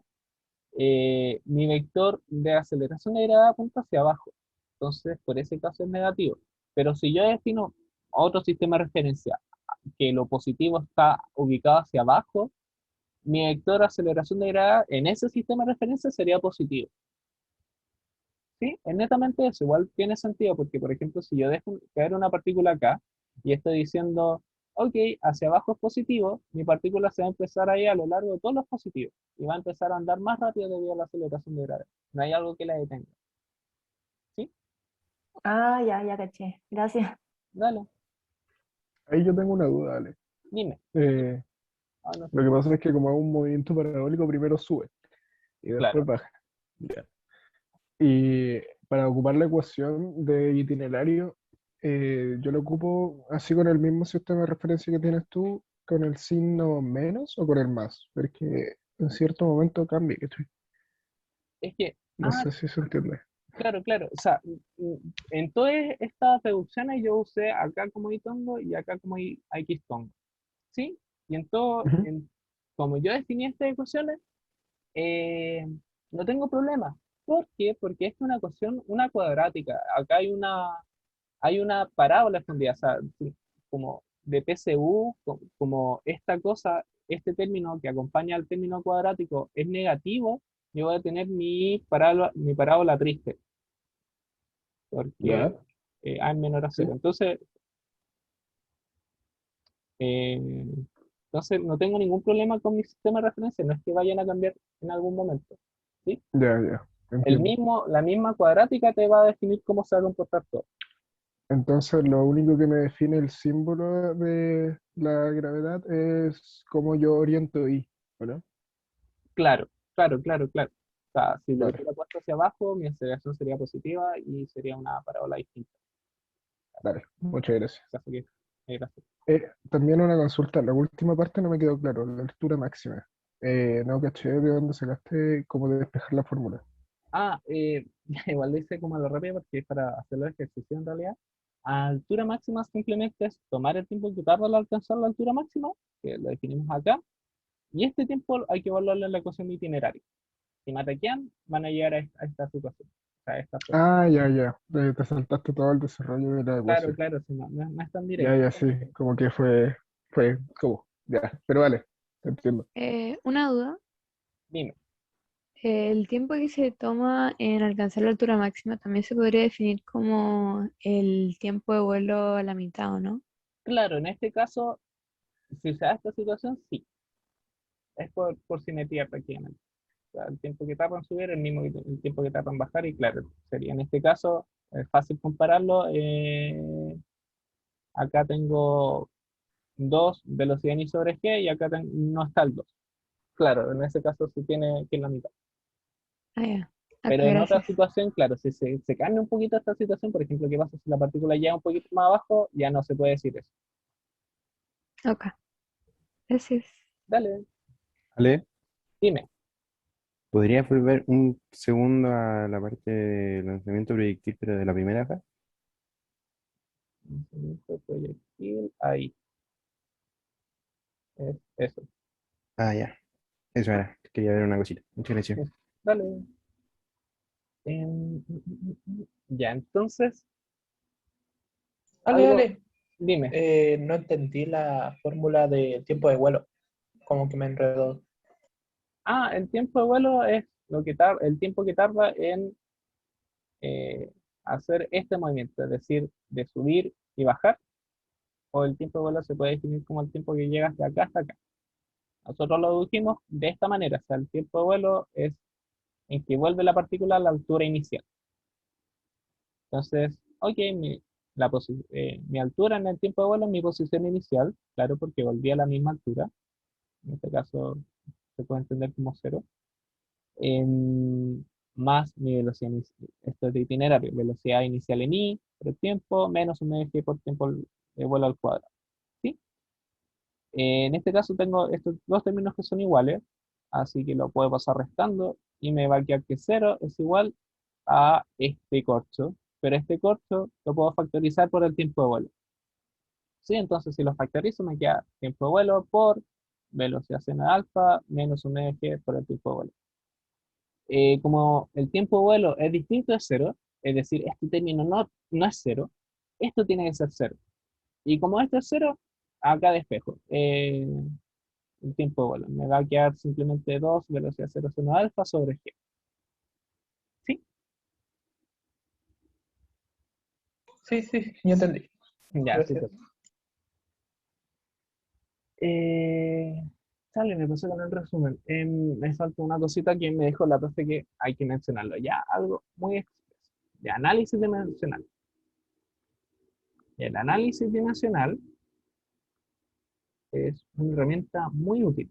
mi vector de aceleración de gravedad apunta hacia abajo. Entonces, por ese caso es negativo. Pero si yo defino otro sistema de referencia que lo positivo está ubicado hacia abajo, mi vector de aceleración de gravedad en ese sistema de referencia sería positivo. ¿Sí? Es netamente eso. Igual tiene sentido porque, por ejemplo, si yo dejo caer una partícula acá y estoy diciendo, ok, hacia abajo es positivo, mi partícula se va a empezar a ir a lo largo de todos los positivos y va a empezar a andar más rápido debido a la aceleración de gravedad. No hay algo que la detenga. ¿Sí? Ah, ya caché. Gracias. Dale, Ahí yo tengo una duda, Ale. dime. Eh, No sé. lo que pasa es que como hago un movimiento parabólico, primero sube y después Claro. baja. Ya. Y para ocupar la ecuación de itinerario, yo lo ocupo así con el mismo sistema de referencia que tienes tú, con el signo menos o con el más, porque en cierto momento cambia, ¿cachai? Es que, No sé si se entiende. claro, claro. O sea, en todas estas reducciones yo usé acá como itongo y acá como xtongo. ¿Sí? Y Ujú. como yo definí estas ecuaciones, eh, no tengo problema. ¿Por qué? Porque es una ecuación, una cuadrática. Acá hay una parábola escondida, o sea, sí, como de PSU, como esta cosa, este término que acompaña al término cuadrático es negativo, yo voy a tener mi parábola triste, porque Ya, A es menor a sí. cero. Eh, entonces, no tengo ningún problema con mi sistema de referencia, no es que vayan a cambiar en algún momento. ¿Sí? Ya, entiendo. La misma cuadrática te va a definir cómo se va a comportar todo. Entonces, lo único que me define el símbolo de la gravedad es cómo yo oriento I, ¿no? Claro, claro. O sea, si lo Claro. hubiera puesto hacia abajo, mi aceleración sería positiva y sería una parábola distinta. Dale, muchas gracias. Así que, gracias. También una consulta, la última parte no me quedó claro, la altura máxima. No caché de dónde sacaste cómo de despejar la fórmula. Igual lo hice como a lo rápido porque es para hacer el ejercicio en realidad. A altura máxima simplemente es tomar el tiempo que tarda al alcanzar la altura máxima, que lo definimos acá, y este tiempo hay que evaluarlo en la ecuación de itinerario. Si mataquean, van a llegar a esta situación. sea, esta forma. Ah, ya. Te saltaste todo el desarrollo de la Claro, ecuación. claro, sí, no es tan directo. Ya, sí. Como que fue como. Ya, pero vale, te entiendo. Una duda, Dime. el tiempo que se toma en alcanzar la altura máxima también se podría definir como el tiempo de vuelo a la mitad, ¿o no? Claro, en este caso, si se da esta situación, sí, es por simetría prácticamente. O sea, el tiempo que tarda en subir es el mismo que el tiempo que tarda en bajar, y claro, sería en este caso, es fácil compararlo. Acá tengo 2 velocidad n sobre g, y acá no está el 2. Claro, en ese caso se tiene que ir la mitad. Ah, ya. Ok, Pero en otra gracias. situación, claro, si se cambia un poquito esta situación, por ejemplo, ¿qué pasa si la partícula llega un poquito más abajo? Ya no se puede decir eso. Ok, gracias. Dale, Ale, dime. ¿podrías volver un segundo a la parte de lanzamiento proyectil, pero de la primera acá? Lanzamiento proyectil, ahí, es eso. Ah, ya. Eso era. Quería ver una cosita. Muchas gracias. Dale. Ya, entonces, Ale, algo, Ale, dime. no entendí la fórmula de tiempo de vuelo, como que me enredó. Ah, el tiempo de vuelo es el tiempo que tarda en hacer este movimiento, es decir, de subir y bajar, o el tiempo de vuelo se puede definir como el tiempo que llega de acá hasta acá. Nosotros lo dedujimos de esta manera, o sea, el tiempo de vuelo es en que vuelve la partícula a la altura inicial. Entonces, ok, mi altura en el tiempo de vuelo es mi posición inicial, claro, porque volví a la misma altura, en este caso se puede entender como cero, más mi velocidad inicial. Esto es de itinerario, velocidad inicial en i por el tiempo, menos un eje por tiempo de vuelo al cuadrado. ¿Sí? En este caso tengo estos dos términos que son iguales, así que lo puedo pasar restando y me va a quedar que 0 es igual a este corcho, pero este corcho lo puedo factorizar por el tiempo de vuelo. ¿Sí? Entonces si lo factorizo me queda tiempo de vuelo por velocidad seno de alfa menos un eje por el tiempo de vuelo. Como el tiempo de vuelo es distinto de 0, es decir, este término no es 0, esto tiene que ser 0. Y como esto es 0, acá despejo. El tiempo de vuelo. Me va a quedar simplemente 2 velocidad 0 seno de alfa sobre g. ¿Sí? Sí, yo entendí. Ya, sí. Gracias. Eh, Sale, me pasé con el resumen. Me falta una cosita que me dejó la profe que hay que mencionarlo. Ya, algo muy expreso. De análisis dimensional. El análisis dimensional es una herramienta muy útil.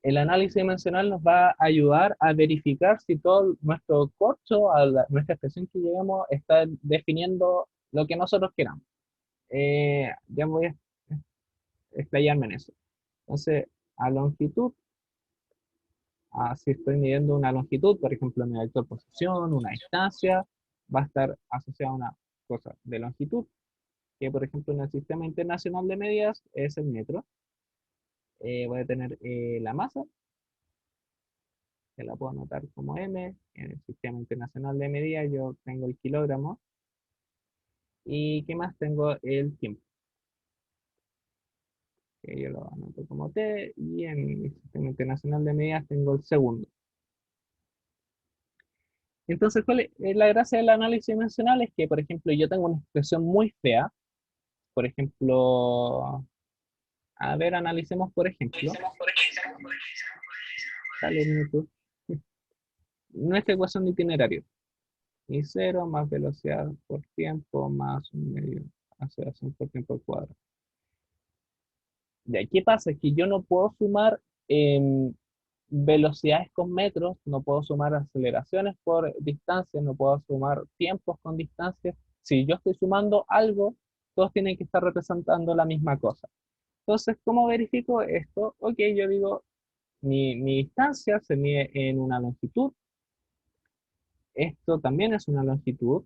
El análisis dimensional nos va a ayudar a verificar si todo nuestro corcho, nuestra expresión que lleguemos, está definiendo lo que nosotros queramos. Ya voy a explayarme en eso. Entonces, a longitud, si estoy midiendo una longitud, por ejemplo, mi vector posición, una distancia, va a estar asociada a una cosa de longitud, que por ejemplo en el Sistema Internacional de Medidas es el metro. Voy a tener la masa, que la puedo anotar como m. En el Sistema Internacional de Medidas yo tengo el kilogramo. ¿Y qué más? Tengo el tiempo, que yo lo anoto como t. Y en el Sistema Internacional de Medidas tengo el segundo. Entonces, ¿cuál es la gracia del análisis dimensional? Es que, por ejemplo, yo tengo una expresión muy fea. Por ejemplo, a ver, analicemos, por ejemplo, dale, Newton, nuestra ecuación de itinerario. Y 0 más velocidad por tiempo más un medio aceleración por tiempo al cuadrado. De aquí pasa que yo no puedo sumar velocidades con metros, no puedo sumar aceleraciones por distancia, no puedo sumar tiempos con distancia. Si yo estoy sumando algo, todos tienen que estar representando la misma cosa. Entonces, ¿cómo verifico esto? Ok, yo digo, mi distancia se mide en una longitud, esto también es una longitud,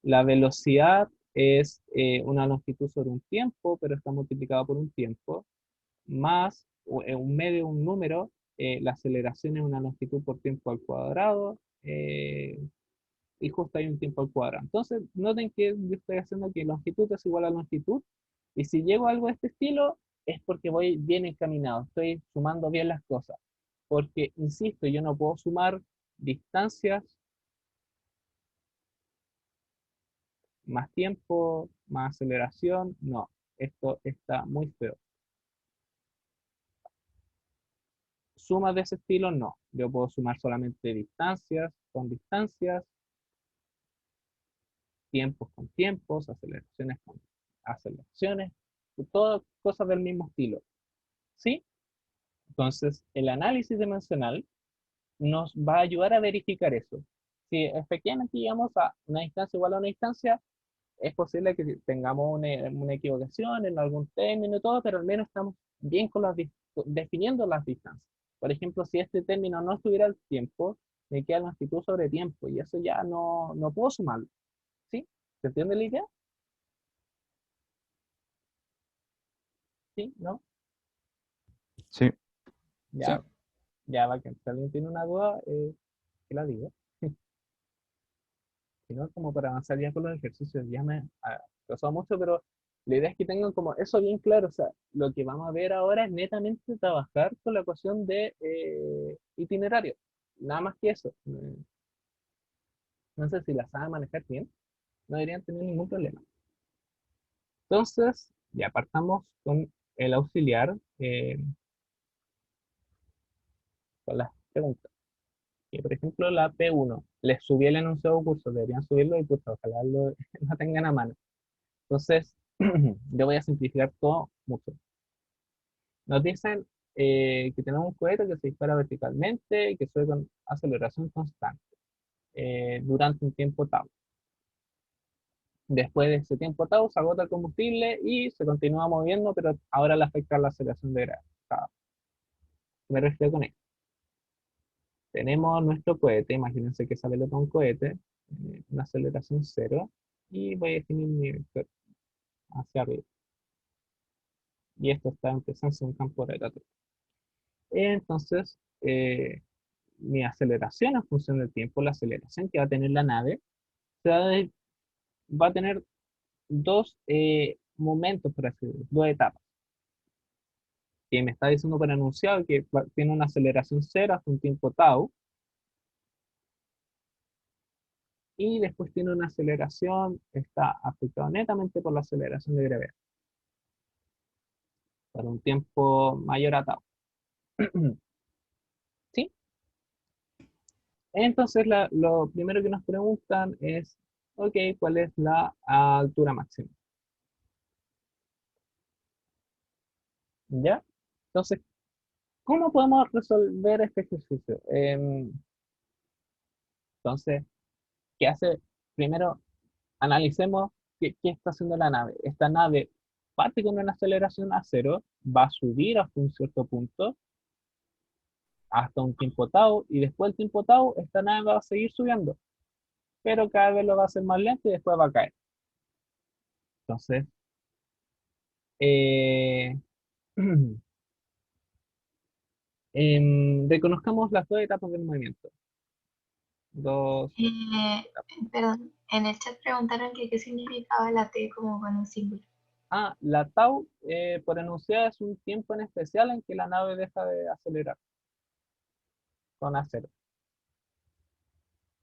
la velocidad es una longitud sobre un tiempo, pero está multiplicado por un tiempo, más un medio, un número, la aceleración es una longitud por tiempo al cuadrado, y justo hay un tiempo al cuadrado. Entonces, noten que yo estoy haciendo que longitud es igual a longitud, y si llego a algo de este estilo, es porque voy bien encaminado, estoy sumando bien las cosas. Porque, insisto, yo no puedo sumar distancias más tiempo, más aceleración, no, esto está muy feo. Sumas de ese estilo, no. Yo puedo sumar solamente distancias con distancias, tiempos con tiempos, aceleraciones con aceleraciones, todas cosas del mismo estilo. ¿Sí? Entonces, el análisis dimensional nos va a ayudar a verificar eso. Si efectivamente llegamos a una distancia igual a una distancia, es posible que tengamos una equivocación en algún término y todo, pero al menos estamos bien con definiendo las distancias. Por ejemplo, si este término no estuviera al tiempo, me queda longitud sobre tiempo y eso ya no puedo sumarlo. ¿Sí? ¿Se entiende la idea? ¿Sí? ¿No? Sí. Ya, ya va que si alguien tiene una duda, que la diga. Si no, como para avanzar ya con los ejercicios, ya me ha pasado mucho, pero la idea es que tengan como eso bien claro. O sea, lo que vamos a ver ahora es netamente trabajar con la ecuación de itinerario. Nada más que eso. No sé si la saben manejar bien, no deberían tener ningún problema. Entonces, ya partamos con el auxiliar, con las preguntas. Y por ejemplo, la P1, les subí el enunciado curso, deberían subirlo y pues ojalá lo tengan a mano. Entonces, yo voy a simplificar todo mucho. Nos dicen que tenemos un cohete que se dispara verticalmente y que sube con aceleración constante durante un tiempo tau. Después de ese tiempo tau se agota el combustible y se continúa moviendo, pero ahora le afecta la aceleración de gravedad. Me refiero con esto. Tenemos nuestro cohete, imagínense que sale de un cohete, una aceleración cero, y voy a definir mi vector hacia arriba. Y esto está en presencia de un campo rotatorio. Entonces, mi aceleración en función del tiempo, la aceleración que va a tener la nave, va a tener dos momentos, por así decirlo, dos etapas. Que me está diciendo por enunciado que tiene una aceleración cero hasta un tiempo tau, y después tiene una aceleración, está afectado netamente por la aceleración de gravedad, para un tiempo mayor a tau. ¿Sí? Entonces, lo primero que nos preguntan es, ok, ¿cuál es la altura máxima? ¿Ya? Entonces, ¿cómo podemos resolver este ejercicio? Entonces, ¿qué hace? Primero, analicemos qué está haciendo la nave. Esta nave parte con una aceleración a cero, va a subir hasta un cierto punto, hasta un tiempo tau, y después del tiempo tau, esta nave va a seguir subiendo, pero cada vez lo va a hacer más lento y después va a caer. Entonces, eh, reconozcamos las dos etapas del movimiento. Dos. Perdón, en el chat preguntaron que qué significaba la T como con un símbolo. La tau, por enunciado, es un tiempo en especial en que la nave deja de acelerar. Con a cero.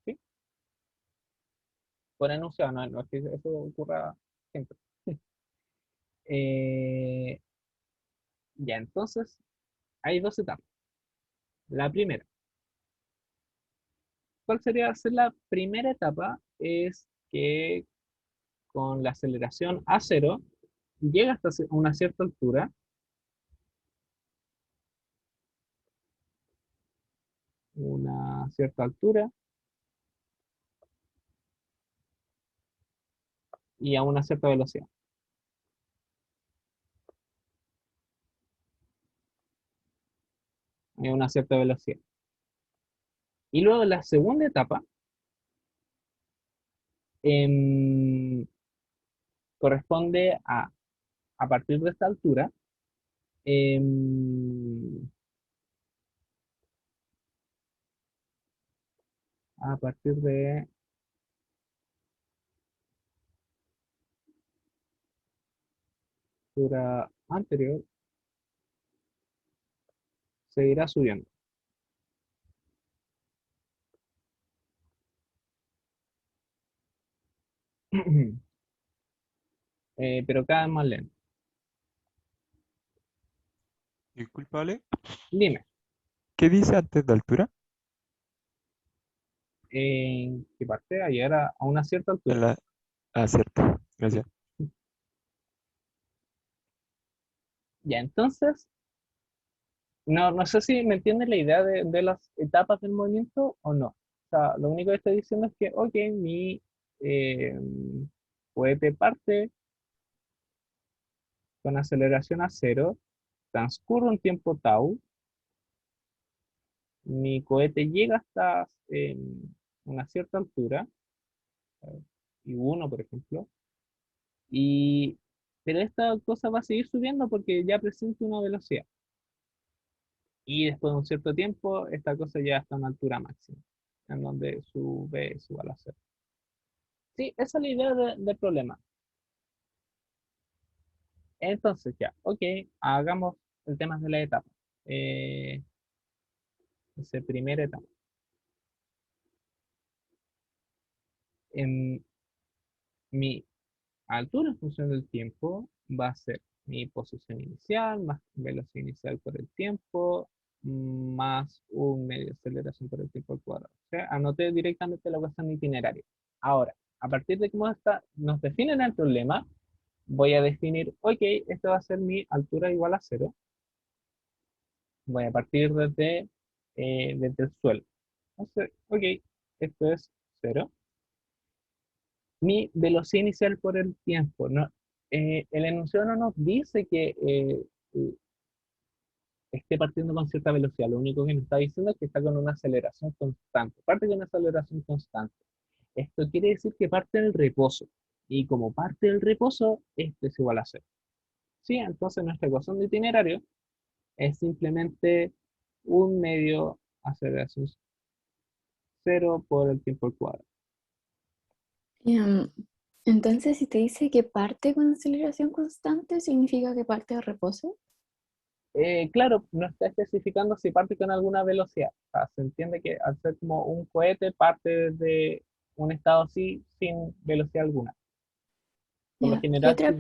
¿Sí? Por enunciado, no es que eso ocurra siempre. Ya, entonces, hay dos etapas. La primera. ¿Cuál sería la primera etapa? Es que con la aceleración a cero, llega hasta una cierta altura, y a una cierta velocidad. A una cierta velocidad. Y luego la segunda etapa corresponde a partir de esta altura, a partir de altura anterior seguirá subiendo. Pero cada vez más lento. Disculpa, Ale. Dime, ¿Qué dice antes de altura? ¿en qué parte? A llegar a una cierta En altura. la... Ah, cierto. Gracias. Ya, entonces, no sé si me entiendes la idea de las etapas del movimiento o no. O sea, lo único que estoy diciendo es que, ok, mi eh, cohete parte con aceleración a cero, transcurre un tiempo tau, mi cohete llega hasta una cierta altura, y uno, por ejemplo, y, pero esta cosa va a seguir subiendo porque ya presenta una velocidad. Y después de un cierto tiempo, esta cosa ya está a una altura máxima, en donde sube a la cero. Sí, esa es la idea del problema. Entonces ya, ok, hagamos el tema de la etapa. Eh, esa primera etapa. En mi altura en función del tiempo va a ser mi posición inicial, más velocidad inicial por el tiempo, más un medio de aceleración por el tiempo al cuadrado. O sea, anoté directamente la ecuación itineraria. Ahora, a partir de cómo nos definen el problema, voy a definir, ok, esta va a ser mi altura igual a cero. Voy a partir desde el suelo. Entonces, ok, esto es cero. Mi velocidad inicial por el tiempo. No, el enunciado no nos dice que esté partiendo con cierta velocidad. Lo único que nos está diciendo es que está con una aceleración constante. Parte con una aceleración constante. Esto quiere decir que parte del reposo. Y como parte del reposo, esto es igual a cero. ¿Sí? Entonces nuestra ecuación de itinerario es simplemente un medio aceleración cero por el tiempo al cuadrado. Em, Entonces, si te dice que parte con aceleración constante, ¿significa que parte de reposo? Claro, no está especificando si parte con alguna velocidad. O sea, se entiende que al ser como un cohete parte desde un estado así sin velocidad alguna. Por lo Ya. ¿Y general, otra?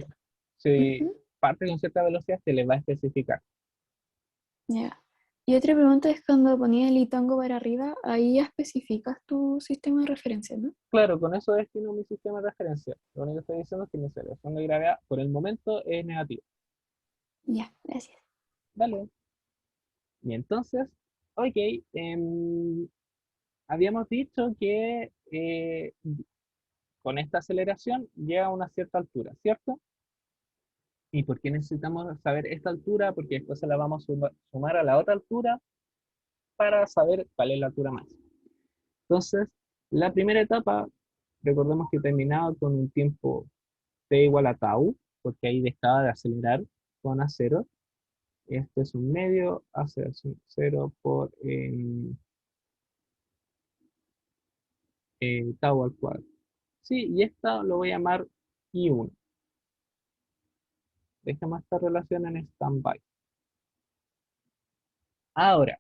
si Ujú, parte con cierta velocidad, se le va a especificar. ya. Y otra pregunta es cuando ponía el itongo para arriba, ahí ya especificas tu sistema de referencia, ¿no? Claro, con eso destino mi sistema de referencia. Lo único que estoy diciendo es que mi aceleración de gravedad por el momento es negativa. Ya, gracias. Dale. Y entonces, ok, habíamos dicho que con esta aceleración llega a una cierta altura, ¿cierto? ¿Y por qué necesitamos saber esta altura? Porque después se la vamos a sumar a la otra altura para saber cuál es la altura máxima. Entonces, la primera etapa, recordemos que terminaba con un tiempo t igual a tau, porque ahí dejaba de acelerar con a cero. Este es un medio, aceleración cero por tau al cuadrado. Sí, y esta lo voy a llamar I1. Dejemos esta relación en standby. Ahora,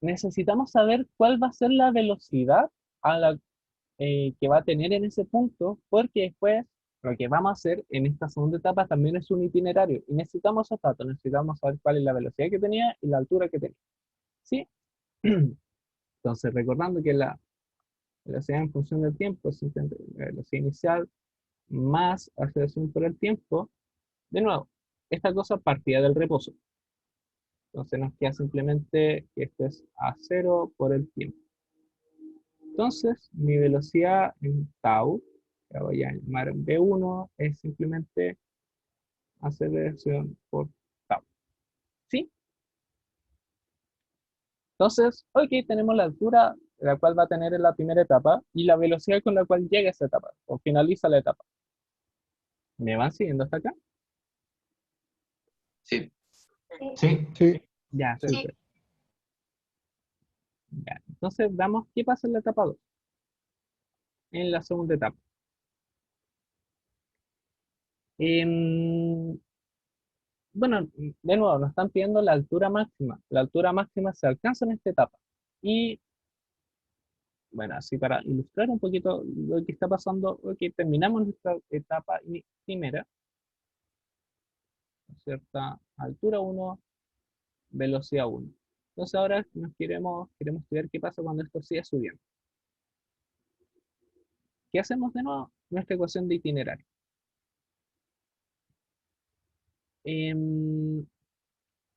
necesitamos saber cuál va a ser la velocidad a la que va a tener en ese punto, porque después lo que vamos a hacer en esta segunda etapa también es un itinerario y necesitamos esos datos, necesitamos saber cuál es la velocidad que tenía y la altura que tenía. ¿Sí? Entonces, recordando que la velocidad en función del tiempo es simplemente la velocidad inicial más aceleración por el tiempo, de nuevo, esta cosa partía del reposo. Entonces nos queda simplemente que esto es a cero por el tiempo. Entonces, mi velocidad en tau, que voy a llamar V1, es simplemente aceleración por tau. ¿Sí? Entonces, ok, tenemos la altura la cual va a tener en la primera etapa y la velocidad con la cual llega a esa etapa o finaliza la etapa. ¿Me van siguiendo hasta acá? Sí. Sí. Sí. Sí, Ya, Sí. súper. Ya, entonces, veamos qué pasa en la etapa 2, en la segunda etapa. Em, bueno, de nuevo, nos están pidiendo la altura máxima. La altura máxima se alcanza en esta etapa. Y, bueno, así para ilustrar un poquito lo que está pasando, ok, terminamos nuestra etapa primera, a cierta altura 1, velocidad 1. Entonces ahora queremos estudiar qué pasa cuando esto sigue subiendo. ¿Qué hacemos de nuevo? Nuestra ecuación de itinerario. Em,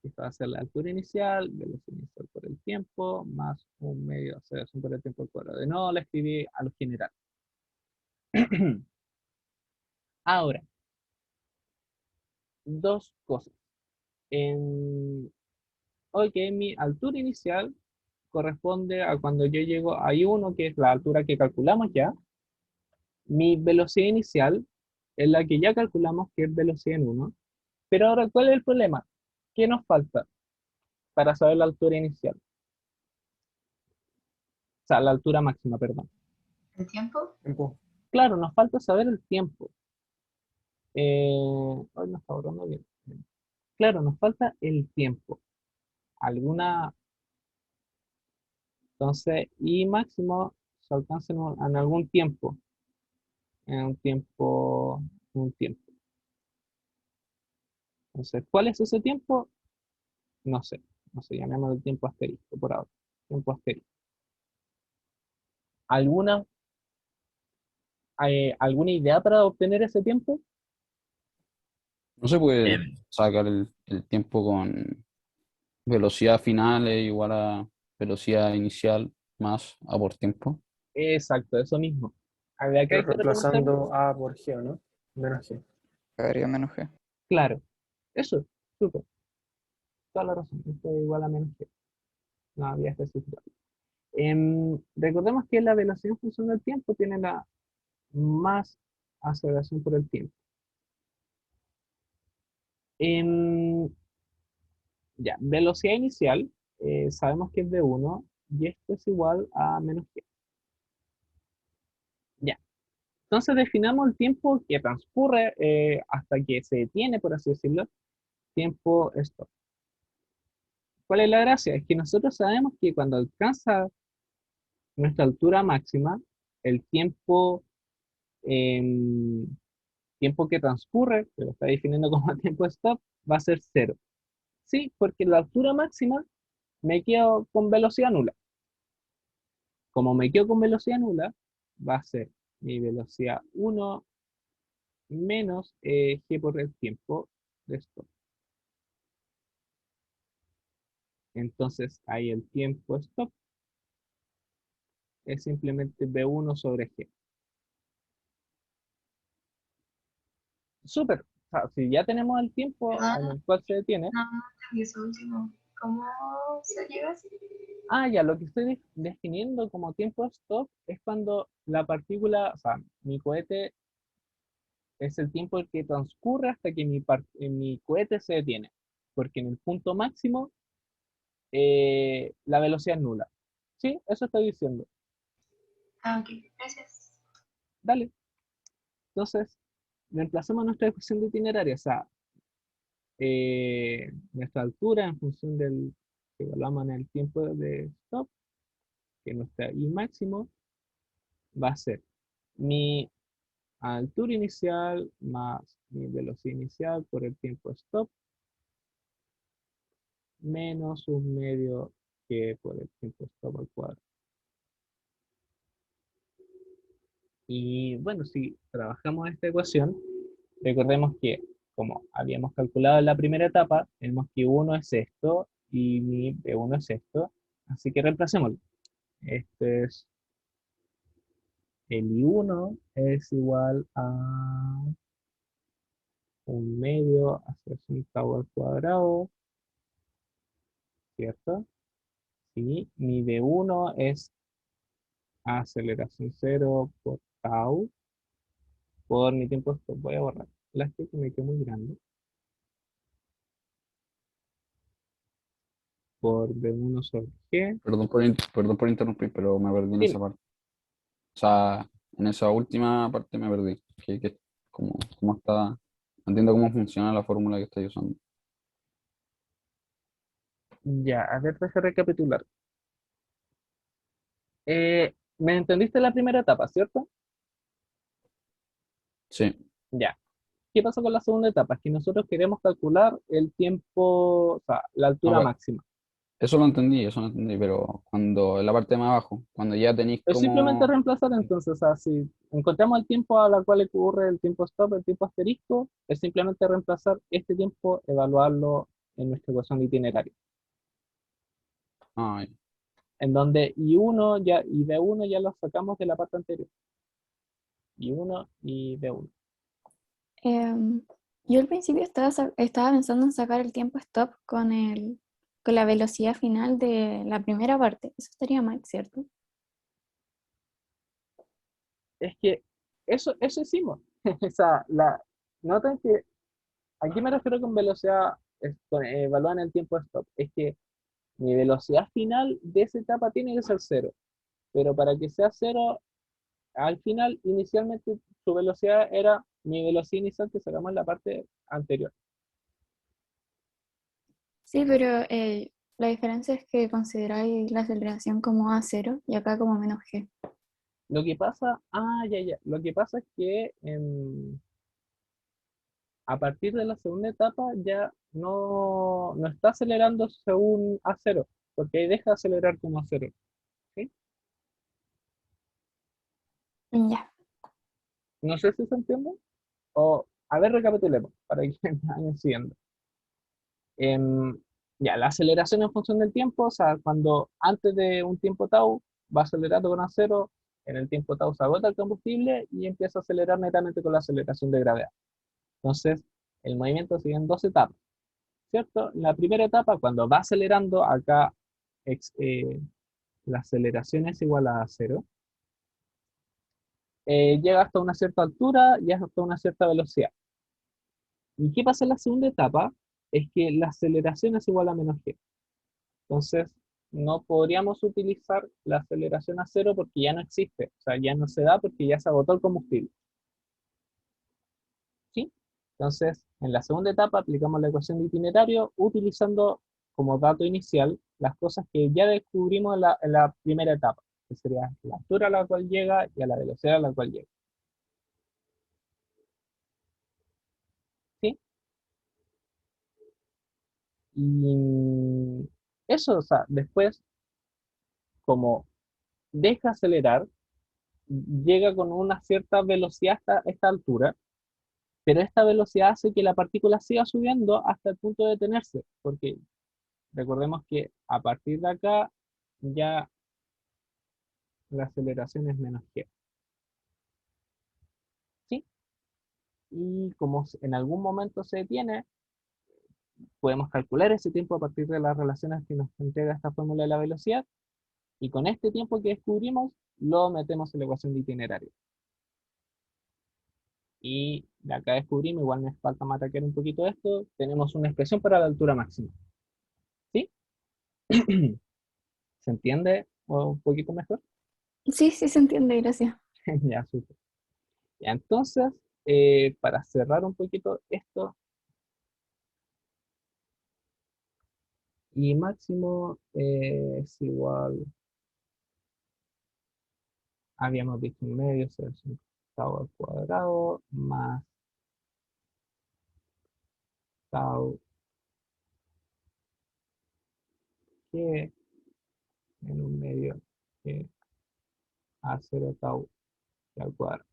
Esta va a ser la altura inicial, velocidad inicial por el tiempo, más un medio de aceleración por el tiempo al cuadrado. De nuevo la escribí a lo general. Ahora, dos cosas. Ok, mi altura inicial corresponde a cuando yo llego a I1, que es la altura que calculamos ya. Mi velocidad inicial es la que ya calculamos, que es velocidad en 1. Pero ahora, ¿cuál es el problema? ¿Qué nos falta para saber la altura inicial? O sea, la altura máxima, perdón. ¿El tiempo? Claro, nos falta saber el tiempo. Ay, me está borrando bien. Claro, nos falta el tiempo. Alguna, entonces, I máximo se alcanza en algún tiempo. En un tiempo. Entonces, ¿cuál es ese tiempo? No sé. No sé, llamémoslo el tiempo asterisco por ahora. Tiempo asterisco. ¿Alguna, ¿alguna idea para obtener ese tiempo? No se puede Em, sacar el tiempo con velocidad final es igual a velocidad inicial más a por tiempo. Exacto, eso mismo. De acá hay que reconocer, Reemplazando A por G, ¿o no? Menos G. Quedaría menos G. claro, eso, súper, toda la razón, esto es igual a menos que, no había especificado. Recordemos que la velocidad en función del tiempo tiene la más aceleración por el tiempo. Em, ya, velocidad inicial, sabemos que es de 1 y esto es igual a menos que. Ya, entonces definamos el tiempo que transcurre hasta que se detiene, por así decirlo, tiempo stop. ¿Cuál es la gracia? Es que nosotros sabemos que cuando alcanza nuestra altura máxima, el em, tiempo que transcurre, que lo está definiendo como tiempo stop, va a ser cero. Sí, porque en la altura máxima me quedo con velocidad nula. Como me quedo con velocidad nula, va a ser mi velocidad 1 menos g por el tiempo de stop. Entonces ahí el tiempo stop es simplemente v1 sobre g. Súper. O sea, si ya tenemos el tiempo en Perdón, el cual se detiene. no entendí eso último. ¿Cómo se llega así? Ah, ya, lo que estoy definiendo como tiempo stop es cuando la partícula, o sea, mi cohete es el tiempo que transcurre hasta que mi cohete se detiene. Porque en el punto máximo la velocidad es nula. ¿Sí? Eso estoy diciendo. Ah, ok, gracias. Dale. Entonces, reemplacemos nuestra ecuación de itinerario. O sea, nuestra altura en función del que evaluamos en el tiempo de stop, que nuestra I máximo va a ser mi altura inicial más mi velocidad inicial por el tiempo stop menos un medio que por el tiempo stop al cuadrado. Y bueno, si trabajamos esta ecuación, recordemos que como habíamos calculado en la primera etapa, tenemos que 1 es esto y mi B1 es esto, así que reemplacémoslo. Este es el I1 es igual a un medio hacia un tau al cuadrado, ¿cierto? Sí, mi V1 es aceleración cero por tau por mi tiempo. Voy a borrar la que me quedó muy grande. por B1 sobre G. Perdón por interrumpir, pero me perdí en esa Dime. parte. O sea, en esa última parte me perdí. ¿Cómo está? No entiendo cómo funciona la fórmula que estoy usando. Ya, a ver, deja recapitular. ¿Me entendiste la primera etapa, cierto? Sí. Ya. ¿Qué pasa con la segunda etapa? Es que nosotros queremos calcular el tiempo, o sea, la A altura ver, máxima. eso lo entendí, pero cuando en la parte de más abajo, cuando ya tenéis Es simplemente como... reemplazar entonces, o sea, si encontramos el tiempo a la cual ocurre el tiempo stop, el tiempo asterisco, es simplemente reemplazar este tiempo, evaluarlo en nuestra ecuación de itinerario. Ah, En donde I1 ya, y D1 ya lo sacamos de la parte anterior. I1 y D1. Em, yo al principio estaba pensando en sacar el tiempo stop con la velocidad final de la primera parte. Eso estaría mal, ¿cierto? Es que eso hicimos. O sea, notan que aquí me refiero con velocidad, evalúan el tiempo stop. Es que mi velocidad final de esa etapa tiene que ser cero. Pero para que sea cero, al final, inicialmente su velocidad era mi velocidad inicial que sacamos en la parte anterior. Sí, pero la diferencia es que consideráis la aceleración como A0 y acá como menos G. Lo que pasa, ya. Lo que pasa es que a partir de la segunda etapa ya no está acelerando según A0, porque ahí deja de acelerar como A0. ¿Sí? Ya. No sé si se entiende. O, a ver, recapitulemos para que me vayan siguiendo. Em, ya, la aceleración en función del tiempo, o sea, cuando antes de un tiempo tau va acelerando con A0, en el tiempo tau se agota el combustible y empieza a acelerar netamente con la aceleración de gravedad. Entonces, el movimiento sigue en dos etapas, ¿cierto? La primera etapa, cuando va acelerando, acá la aceleración es igual a cero, llega hasta una cierta altura y hasta una cierta velocidad. ¿Y qué pasa en la segunda etapa? Es que la aceleración es igual a menos g. Entonces, no podríamos utilizar la aceleración a cero porque ya no existe. O sea, ya no se da porque ya se agotó el combustible. ¿Sí? Entonces, en la segunda etapa aplicamos la ecuación de itinerario utilizando como dato inicial las cosas que ya descubrimos en la primera etapa, que sería la altura a la cual llega y a la velocidad a la cual llega. ¿Sí? Y eso, o sea, después, como deja acelerar, llega con una cierta velocidad hasta esta altura, pero esta velocidad hace que la partícula siga subiendo hasta el punto de detenerse, porque recordemos que a partir de acá ya la aceleración es menos g. ¿Sí? Y como en algún momento se detiene, podemos calcular ese tiempo a partir de las relaciones que nos entrega esta fórmula de la velocidad, y con este tiempo que descubrimos, lo metemos en la ecuación de itinerario. Y de acá descubrimos, igual me falta mataquear un poquito esto, tenemos una expresión para la altura máxima. ¿Sí? ¿Se entiende un poquito mejor? Sí, sí se entiende, gracias. Ya, súper. Ya, entonces, para cerrar un poquito esto, y máximo es igual, habíamos visto un medio, 0,5 tau al cuadrado, más tau que en un medio que a 0 tau al cuadrado.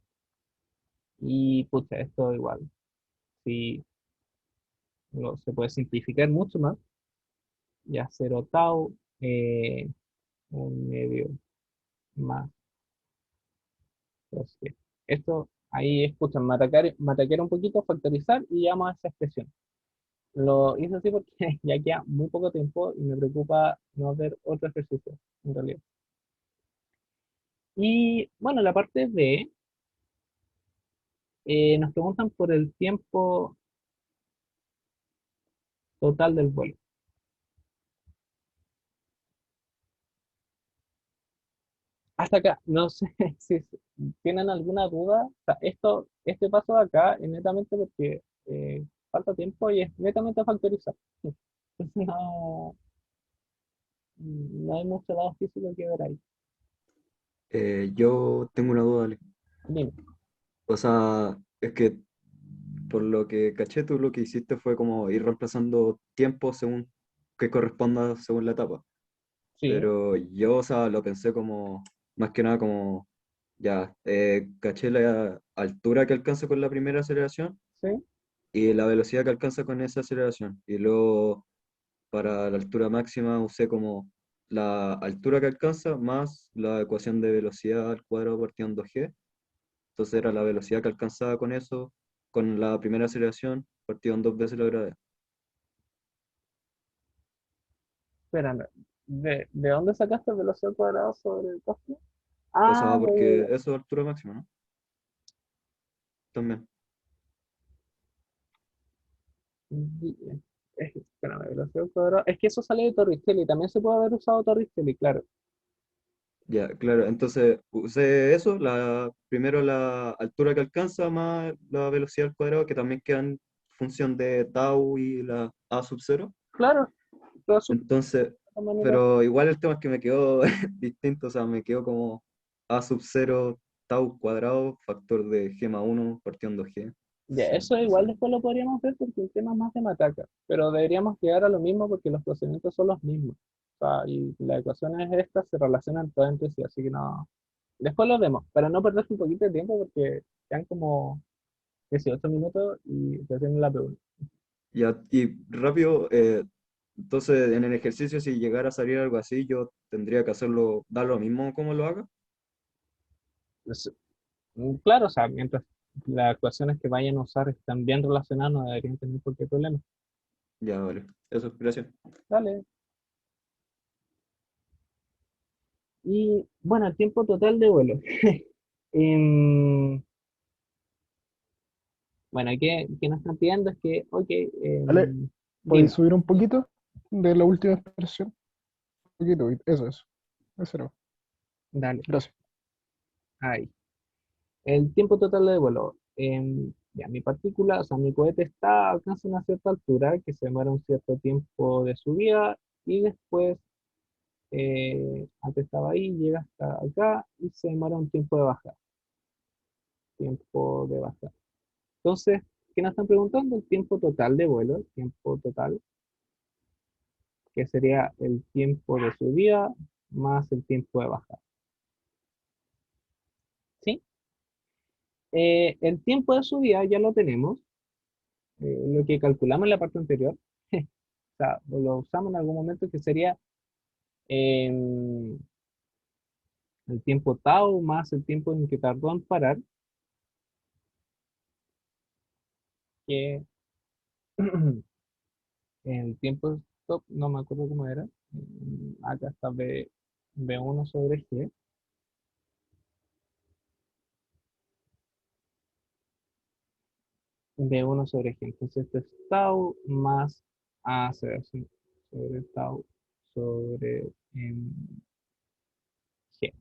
Y pucha, esto igual, si se puede simplificar mucho más, ya 0 tau, un medio más 2. Esto ahí escuchan, mataquear un poquito, factorizar y llegamos a esa expresión. Lo hice así porque ya queda muy poco tiempo y me preocupa no hacer otro ejercicio, en realidad. Y bueno, la parte B, nos preguntan por el tiempo total del vuelo. hasta acá, no sé si tienen alguna duda. O sea, este paso de acá es netamente porque falta tiempo y es netamente factorizar. Entonces no hay mucho lado físico que ver ahí. Yo tengo una duda, Ale. Dime. O sea, es que por lo que caché, tú lo que hiciste fue como ir reemplazando tiempo según que corresponda según la etapa. Sí, Pero yo, o sea, lo pensé como, más que nada como, ya, caché la altura que alcanza con la primera aceleración sí. y la velocidad que alcanza con esa aceleración. Y luego, para la altura máxima, usé como la altura que alcanza más la ecuación de velocidad al cuadrado partido en 2G. Entonces era la velocidad que alcanzaba con eso, con la primera aceleración, partido en 2 veces la gravedad. Espérame. ¿De dónde sacaste velocidad cuadrada sobre el costo? O sea, Ah, porque eso es altura máxima, ¿no? También. espérame, velocidad cuadrada. Es que eso sale de Torricelli. También se puede haber usado Torricelli, claro. Ya, claro, entonces usé eso, primero la altura que alcanza más la velocidad al cuadrado, que también queda en función de tau y la a sub cero. Claro, todo eso, de Entonces, todas maneras. pero igual el tema es que me quedó distinto, o sea, me quedó como a sub cero tau cuadrado, factor de g más 1 partido en 2G. Ya, Sí, eso no sé. igual después lo podríamos ver porque el tema es más de mataca, pero deberíamos llegar a lo mismo porque los procedimientos son los mismos. O sea, y las ecuaciones estas se relacionan todas entre sí, así que no. Después lo vemos, para no perder un poquito de tiempo porque quedan como 18 minutos y recién la pregunta. Ya, y rápido, entonces en el ejercicio si llegara a salir algo así, yo tendría que hacerlo, dar lo mismo como lo haga. Claro, o sea, mientras las ecuaciones que vayan a usar están bien relacionadas, no deberían tener cualquier problema. Ya, vale. Eso, gracias. Dale. Y bueno, el tiempo total de vuelo. Em, bueno, que nos están pidiendo es que, ok, ¿Vale? ¿Podéis dime, subir un poquito de la última expresión? Un poquito, eso es. Eso no. dale, Gracias. ahí. El tiempo total de vuelo. Ya, mi partícula, o sea, mi cohete alcanza una cierta altura que se demora un cierto tiempo de subida y después, antes estaba ahí, llega hasta acá y se demora un tiempo de bajada. Tiempo de bajada. Entonces, ¿qué nos están preguntando? El tiempo total de vuelo, el tiempo total, que sería el tiempo de subida más el tiempo de bajada. ¿Sí? El tiempo de subida ya lo tenemos, lo que calculamos en la parte anterior. O sea, lo usamos en algún momento que sería em, el tiempo tau más el tiempo en que tardó en parar, que el tiempo stop, no me acuerdo cómo era. Acá está B1 sobre G. B1 sobre G. Entonces esto es tau más aceleración sobre tau sobre G.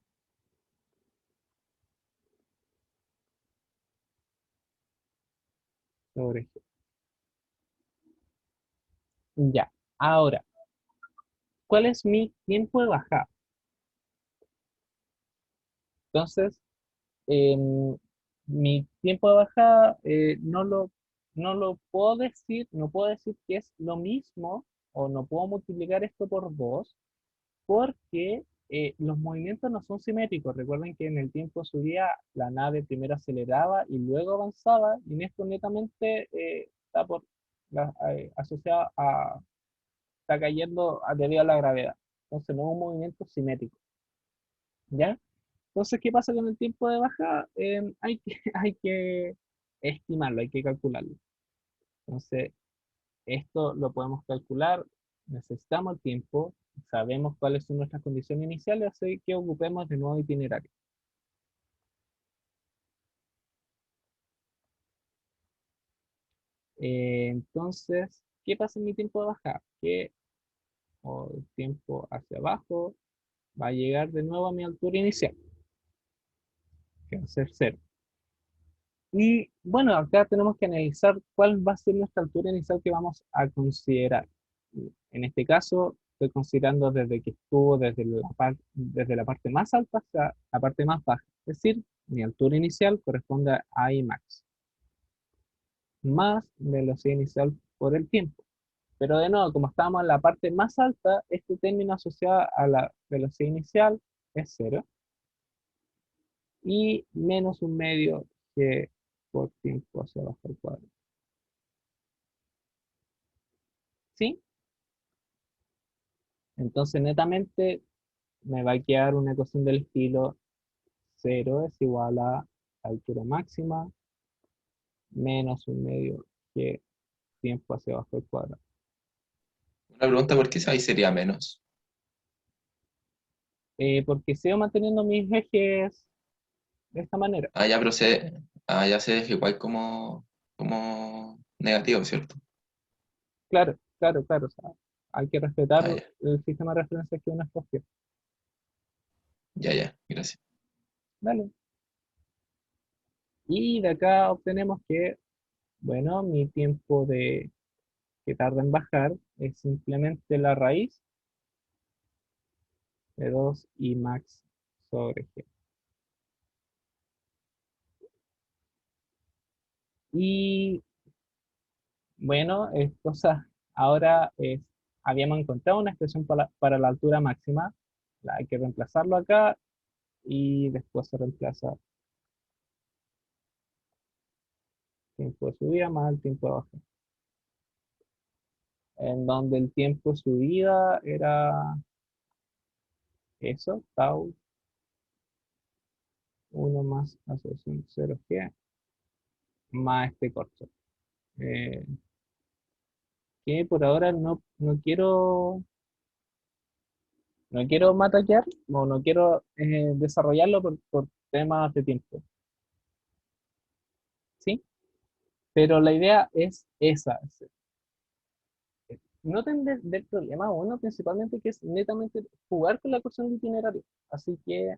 Sobre G. Ya. Ahora, ¿cuál es mi tiempo de bajada? Entonces, mi tiempo de bajada no lo puedo decir, no puedo decir que es lo mismo o no puedo multiplicar esto por 2 porque los movimientos no son simétricos. Recuerden que en el tiempo subía, la nave primero aceleraba y luego avanzaba y en esto netamente está asociado está cayendo debido a la gravedad. Entonces no es un movimiento simétrico. ¿Ya? Entonces, ¿qué pasa con el tiempo de baja? Hay que estimarlo, hay que calcularlo. Entonces, esto lo podemos calcular, necesitamos el tiempo, sabemos cuáles son nuestras condiciones iniciales, así que ocupemos de nuevo itinerario. Entonces, ¿qué pasa en mi tiempo de bajada? Que el tiempo hacia abajo va a llegar de nuevo a mi altura inicial. que va a ser cero. Y bueno, acá tenemos que analizar cuál va a ser nuestra altura inicial que vamos a considerar. En este caso, estoy considerando desde que estuvo desde la parte más alta hasta la parte más baja. Es decir, mi altura inicial corresponde a Imax, más velocidad inicial por el tiempo. Pero de nuevo, como estábamos en la parte más alta, este término asociado a la velocidad inicial es cero. Y menos un medio g por tiempo hacia abajo al cuadrado. ¿Sí? Entonces, netamente, me va a quedar una ecuación del estilo 0 es igual a altura máxima menos un medio g tiempo hacia abajo al cuadrado. Una pregunta, ¿por qué ahí sería menos? Porque sigo manteniendo mis ejes de esta manera. Ah, ya, pero ya se deja igual como negativo, ¿cierto? Claro, claro, claro. O sea, hay que respetar Ah, ya, el sistema de referencia que uno escogió. ya, gracias. Dale. Y de acá obtenemos que, bueno, mi tiempo que tarda en bajar es simplemente la raíz de 2 I max sobre G. Y bueno, ahora habíamos encontrado una expresión para la altura máxima, hay que reemplazarlo acá y después se reemplaza tiempo de subida más el tiempo de bajada. En donde el tiempo de subida era eso, tau 1 más asociación 0G más este corto. Eh, que por ahora no quiero mataquear, no quiero desarrollarlo por temas de tiempo, ¿sí? Pero la idea es esa. No tener del problema uno principalmente que es netamente jugar con la ecuación de itinerario. Así que,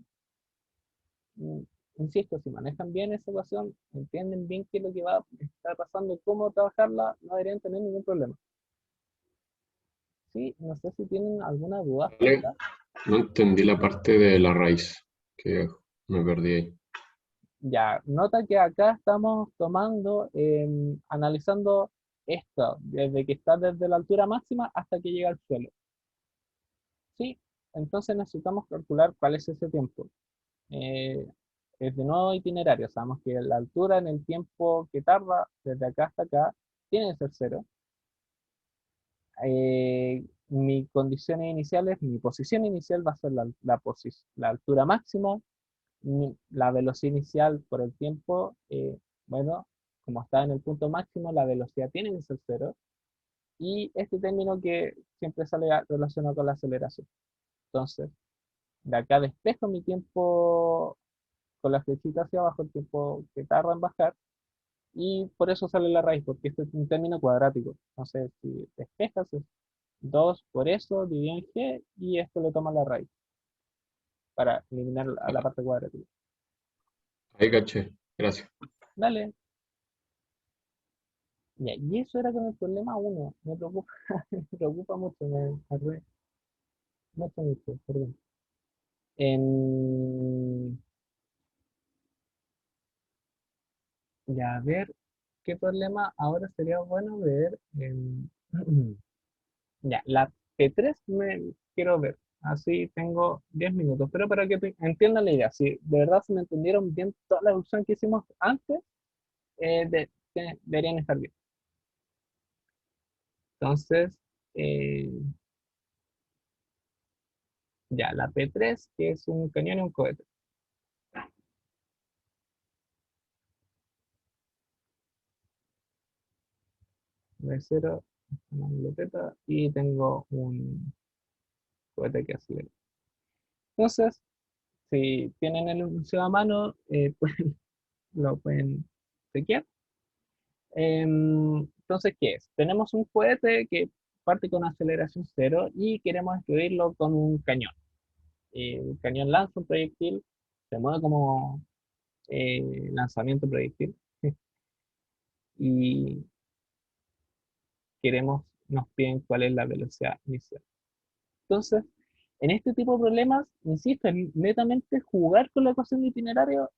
mm, insisto, si manejan bien esa ecuación, entienden bien qué es lo que va a estar pasando, cómo trabajarla, no deberían tener ningún problema. Sí, no sé si tienen alguna duda hasta Vale, acá. no entendí la parte de la raíz, que me perdí ahí. Ya, nota que acá estamos analizando esto, desde que está desde la altura máxima hasta que llega al suelo. Sí, entonces necesitamos calcular cuál es ese tiempo. Eh, es de nuevo itinerario, sabemos que la altura en el tiempo que tarda desde acá hasta acá tiene que ser cero. Mi condiciones iniciales, mi posición inicial va a ser la altura máxima, la velocidad inicial por el tiempo, bueno, como está en el punto máximo, la velocidad tiene que ser cero, y este término que siempre sale relacionado con la aceleración. Entonces, de acá despejo mi tiempo con la flechita hacia abajo, el tiempo que tarda en bajar, y por eso sale la raíz, porque este es un término cuadrático. Entonces, si despejas es 2 por eso, dividido en g, y esto le toma la raíz, para eliminar la parte cuadrática. Ahí caché, gracias. Dale. Ya, y eso era con el problema uno. Me preocupa, me preocupa mucho, mucho, perdón. Ya, a ver, ¿qué problema ahora sería bueno ver? Ya, la P3 me quiero ver. Así tengo 10 minutos, pero para que entiendan la idea, si de verdad se me entendieron bien toda la opción que hicimos antes, deberían estar bien. Entonces, eh, ya, la P3, que es un cañón y un cohete. De cero, una biblioteca, y tengo un cohete que acelera. Entonces, si tienen el enunciado a mano, pues lo pueden chequear. Entonces, ¿qué es? Tenemos un cohete que parte con aceleración cero y queremos escribirlo con un cañón. El cañón lanza un proyectil, se mueve como lanzamiento proyectil y nos piden cuál es la velocidad inicial. Entonces, en este tipo de problemas, insisto, es netamente jugar con la ecuación de itinerario,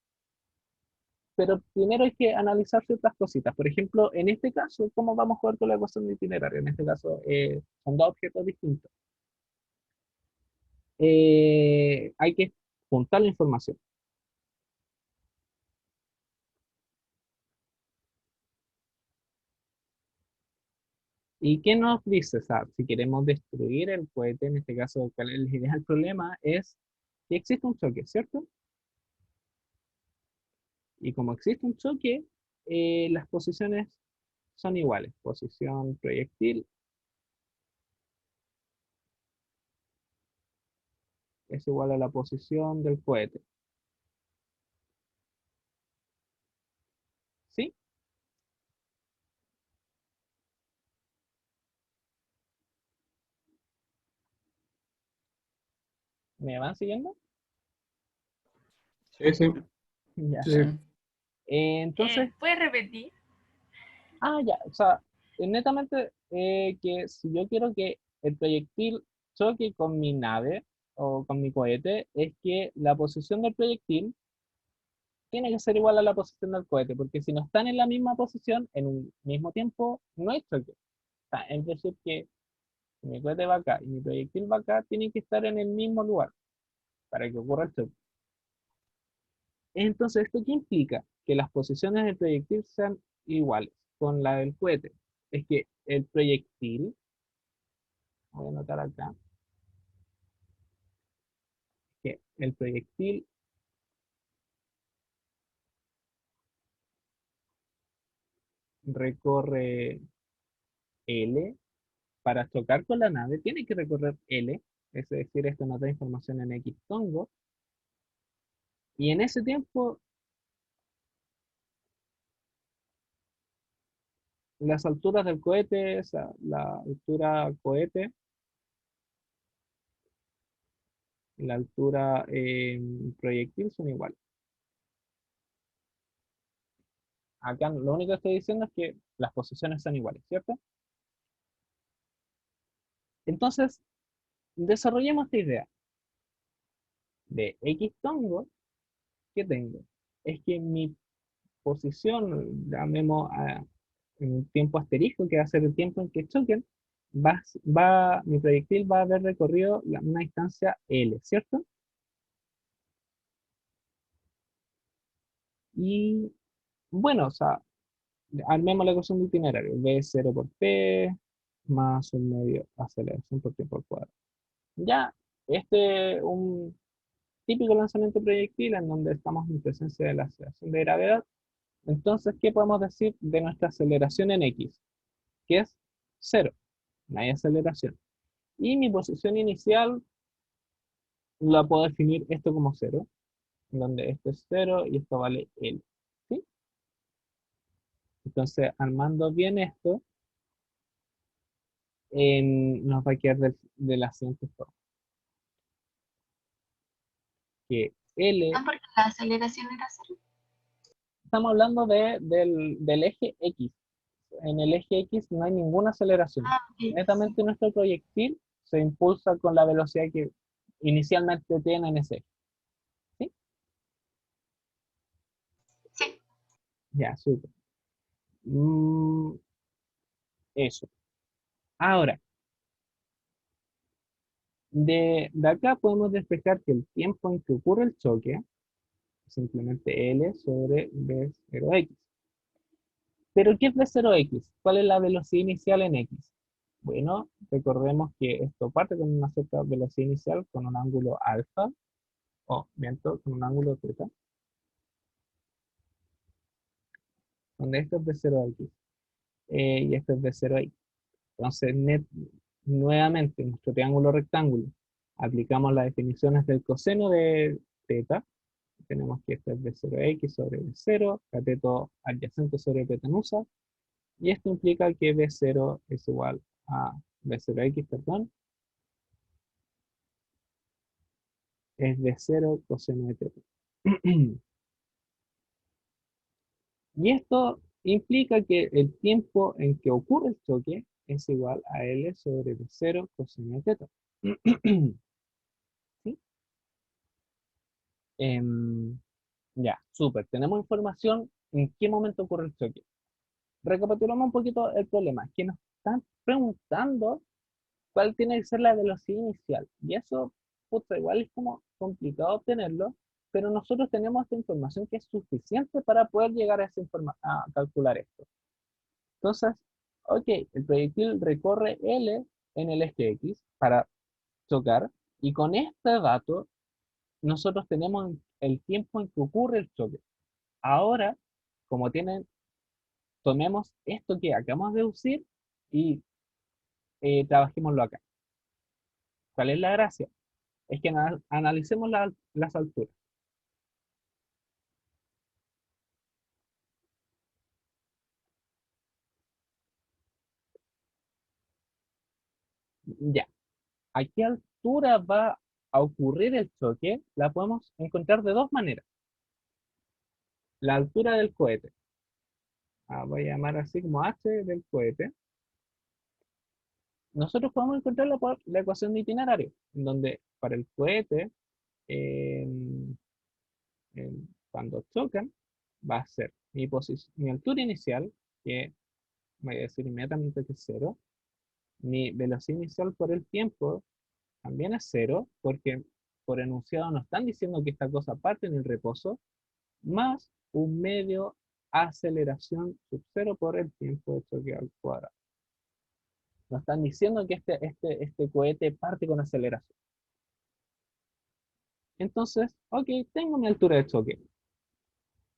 pero primero hay que analizar ciertas cositas. Por ejemplo, en este caso, ¿cómo vamos a jugar con la ecuación de itinerario? En este caso, son dos objetos distintos. Hay que juntar la información. ¿Y qué nos dice? O sea, si queremos destruir el cohete, en este caso, ¿cuál es el ideal problema? Es que existe un choque, ¿cierto? Y como existe un choque, las posiciones son iguales. Posición proyectil es igual a la posición del cohete. ¿Sí? ¿Me van siguiendo? Sí, sí. Ya. Sí. Entonces, ¿Puedes repetir? ya, o sea, netamente que si yo quiero que el proyectil choque con mi nave o con mi cohete, es que la posición del proyectil tiene que ser igual a la posición del cohete, porque si no están en la misma posición, en un mismo tiempo, no hay choque. O sea, es decir, que si mi cohete va acá y mi proyectil va acá, tienen que estar en el mismo lugar para que ocurra el choque. Entonces, ¿esto qué implica? Que las posiciones del proyectil sean iguales con la del cohete. Es que el proyectil, voy a anotar acá, que el proyectil recorre L para chocar con la nave, tiene que recorrer L, es decir, esto nos da información en X tongo, y en ese tiempo las alturas del cohete, o sea, la altura cohete y la altura proyectil son iguales. Acá lo único que estoy diciendo es que las posiciones son iguales, ¿cierto? Entonces, desarrollemos esta idea de X tongo que tengo. Es que mi posición, llamemos en un tiempo asterisco, que va a ser el tiempo en que choquen, mi proyectil va a haber recorrido una distancia L, ¿cierto? Y bueno, o sea, armemos la ecuación de itinerario. V0 por P más un medio aceleración por tiempo al cuadrado. Ya, este es un típico lanzamiento proyectil en donde estamos en presencia de la aceleración de gravedad. Entonces, ¿qué podemos decir de nuestra aceleración en X? Que es 0, no hay aceleración. Y mi posición inicial la puedo definir esto como 0, donde esto es 0 y esto vale L. ¿Sí? Entonces, armando bien esto, nos va a quedar de la siguiente forma. Que L, Ah, porque la aceleración era cero. estamos hablando del eje X. En el eje X no hay ninguna aceleración. Ah, ok. Netamente nuestro proyectil se impulsa con la velocidad que inicialmente tiene en ese eje. ¿Sí? Sí. Ya, súper. Eso. Ahora, de acá podemos despejar que el tiempo en que ocurre el choque es simplemente L sobre V0X. ¿Pero qué es V0X? ¿Cuál es la velocidad inicial en X? Bueno, recordemos que esto parte con una cierta velocidad inicial con un ángulo alfa, o miento, con un ángulo teta, donde esto es V0X y esto es V0X. Entonces, nuevamente, en nuestro triángulo rectángulo, aplicamos las definiciones del coseno de teta. Tenemos que esto es V0X sobre V0, cateto adyacente sobre hipotenusa, y esto implica que V0 es igual a V0X, perdón, es V0 coseno de teta. Y esto implica que el tiempo en que ocurre el choque es igual a L sobre V0 coseno de teta. ¿Sí? Ya, súper. Tenemos información en qué momento ocurre el choque. Recapitulamos un poquito el problema. Que nos están preguntando cuál tiene que ser la velocidad inicial. Y eso, puta, igual es como complicado obtenerlo, pero nosotros tenemos esta información que es suficiente para poder llegar a, a calcular esto. Entonces, ok, el proyectil recorre L en el eje X para chocar, y con este dato nosotros tenemos el tiempo en que ocurre el choque. Ahora, como tienen, tomemos esto que acabamos de deducir y trabajémoslo acá. ¿Cuál es la gracia? Es que analicemos las alturas. Ya, ¿a qué altura va a ocurrir el choque? La podemos encontrar de dos maneras. La altura del cohete. Voy a llamar así como h del cohete. Nosotros podemos encontrarla por la ecuación de itinerario, en donde para el cohete, cuando chocan, va a ser mi altura inicial, que voy a decir inmediatamente que es cero. Mi velocidad inicial por el tiempo también es cero, porque por enunciado nos están diciendo que esta cosa parte en el reposo, más un medio aceleración sub cero por el tiempo de choque al cuadrado. Nos están diciendo que este cohete parte con aceleración. Entonces, ok, tengo mi altura de choque,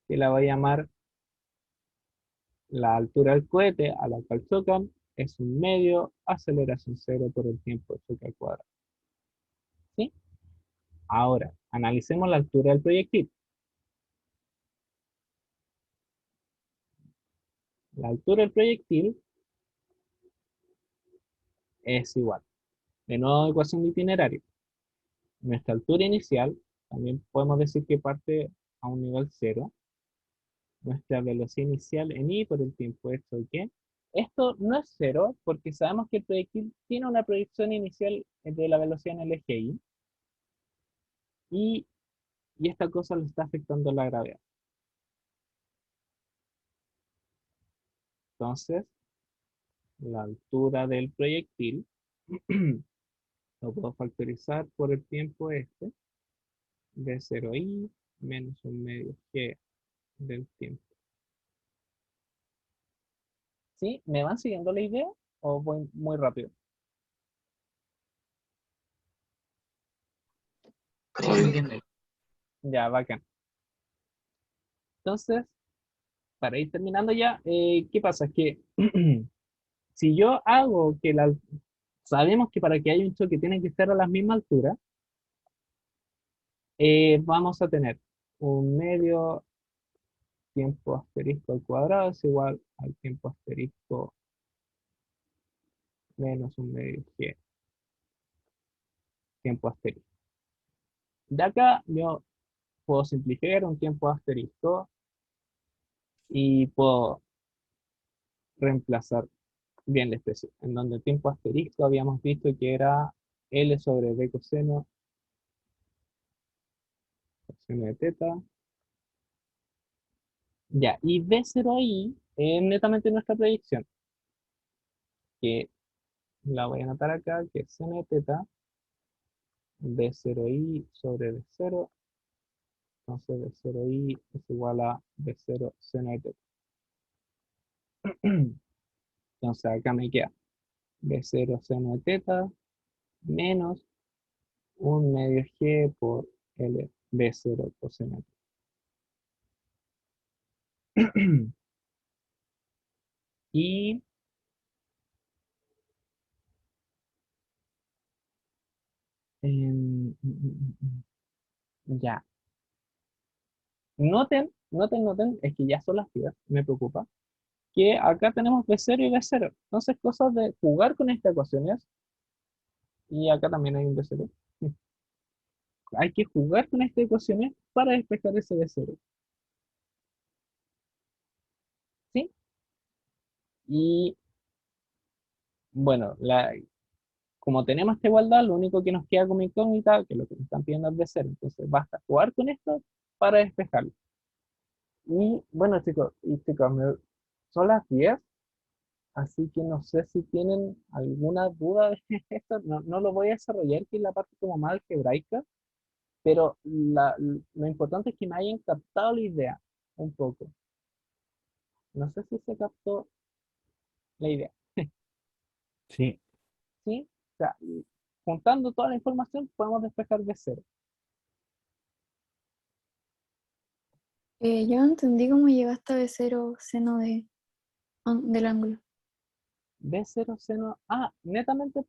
que la voy a llamar la altura del cohete a la cual chocan, es un medio aceleración cero por el tiempo de choque al cuadrado. ¿Sí? Ahora, analicemos la altura del proyectil. La altura del proyectil es igual. De nuevo, ecuación de itinerario. Nuestra altura inicial, también podemos decir que parte a un nivel cero. Nuestra velocidad inicial en i por el tiempo de choque. Esto no es cero porque sabemos que el proyectil tiene una proyección inicial de la velocidad en el eje y, y esta cosa le está afectando la gravedad. Entonces, la altura del proyectil lo puedo factorizar por el tiempo este, de 0i menos un medio g del tiempo. ¿Sí? ¿Me van siguiendo la idea o voy muy rápido? Ya, bacán. Entonces, para ir terminando ya, ¿qué pasa? Es que si yo hago que sabemos que para que haya un choque tienen que estar a la misma altura, vamos a tener un medio tiempo asterisco al cuadrado es igual al tiempo asterisco menos un medio g tiempo asterisco. De acá yo puedo simplificar un tiempo asterisco y puedo reemplazar bien la expresión, en donde el tiempo asterisco habíamos visto que era L sobre B coseno de teta. Ya, y B0 ahí es netamente nuestra predicción, que la voy a anotar acá, que es seno de teta, B0i sobre B0, entonces B0i es igual a B0 seno de teta. Entonces acá me queda B0 seno de teta menos un medio G por L B0 coseno de teta. Y ya. Noten, es que ya son las 10, me preocupa, que acá tenemos B0 y B0. Entonces, cosas de jugar con estas ecuaciones, y acá también hay un B0. Hay que jugar con estas ecuaciones para despejar ese B0. Y bueno, como tenemos esta igualdad, lo único que nos queda como incógnita, que lo que nos están pidiendo es de cero. Entonces basta jugar con esto para despejarlo. Y bueno, chicos, son las 10, así que no sé si tienen alguna duda de esto. No lo voy a desarrollar, que es la parte como más algebraica, pero lo importante es que me hayan captado la idea un poco. No sé si se captó la idea. Sí. ¿Sí? O sea, juntando toda la información podemos despejar de cero. Yo no entendí cómo llegaste a B0 seno del ángulo. De cero seno. Netamente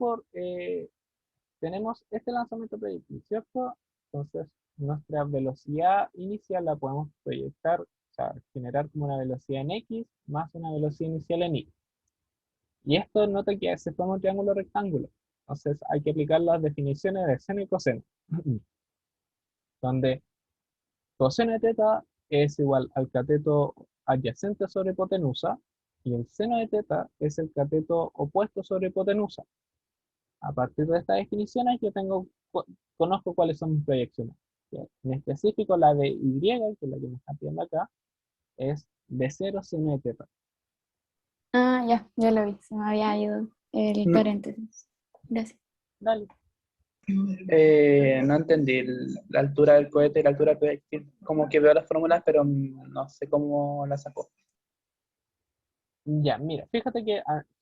tenemos este lanzamiento proyectil, ¿cierto? Entonces, nuestra velocidad inicial la podemos proyectar, o sea, generar como una velocidad en X más una velocidad inicial en Y. Y esto nota que se forma un triángulo rectángulo. Entonces, hay que aplicar las definiciones de seno y coseno, donde coseno de teta es igual al cateto adyacente sobre hipotenusa y el seno de teta es el cateto opuesto sobre hipotenusa. A partir de estas definiciones yo conozco cuáles son mis proyecciones. En específico la de Y, que es la que me está pidiendo acá, es de 0 seno de teta. Ya lo vi, se me había ido el paréntesis. Gracias. Dale. No entendí la altura del cohete y la altura del proyectil. Como que veo las fórmulas, pero no sé cómo las sacó. Ya, mira, fíjate que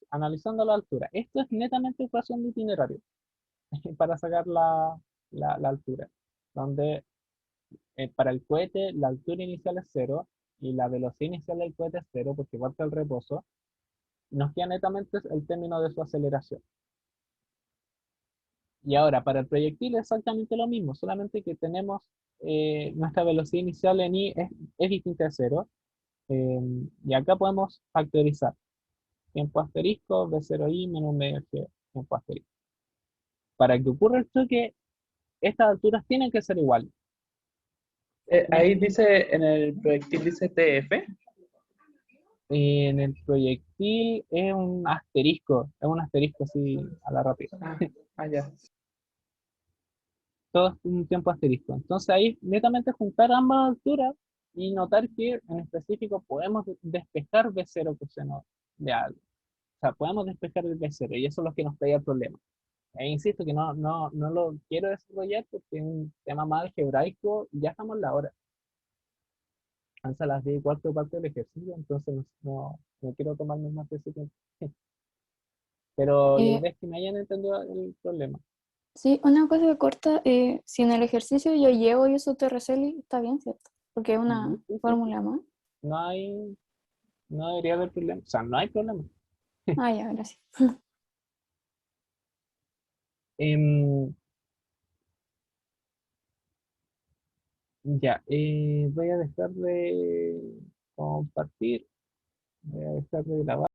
analizando la altura, esto es netamente ecuación de itinerario para sacar la altura, donde para el cohete la altura inicial es 0 y la velocidad inicial del cohete es 0 porque parte el reposo. Nos queda netamente el término de su aceleración. Y ahora, para el proyectil es exactamente lo mismo, solamente que tenemos nuestra velocidad inicial en I es distinta de 0. Y acá podemos factorizar. Tiempo asterisco, B0I menos medio G, tiempo asterisco. Para que ocurra el choque, estas alturas tienen que ser iguales. Ahí dice, en el proyectil dice TF. En el proyectil es un asterisco así a la rápida. Ya. Todo es un tiempo asterisco. Entonces ahí netamente juntar ambas alturas y notar que en específico podemos despejar B0 coseno de algo. O sea, podemos despejar el B0 y eso es lo que nos traía el problema. E insisto que no lo quiero desarrollar porque es un tema más algebraico y ya estamos en la hora. Avanza a las 10 y cuarto parte del ejercicio, entonces no quiero tomarme más de ese tiempo. Pero la idea es que me hayan entendido el problema. Sí, una cosa corta, si en el ejercicio yo llevo y uso TRCL, está bien, ¿cierto? Porque es una fórmula más. No debería haber problema. O sea, no hay problema. Ya, gracias. Ya, voy a dejar de compartir, voy a dejar de grabar.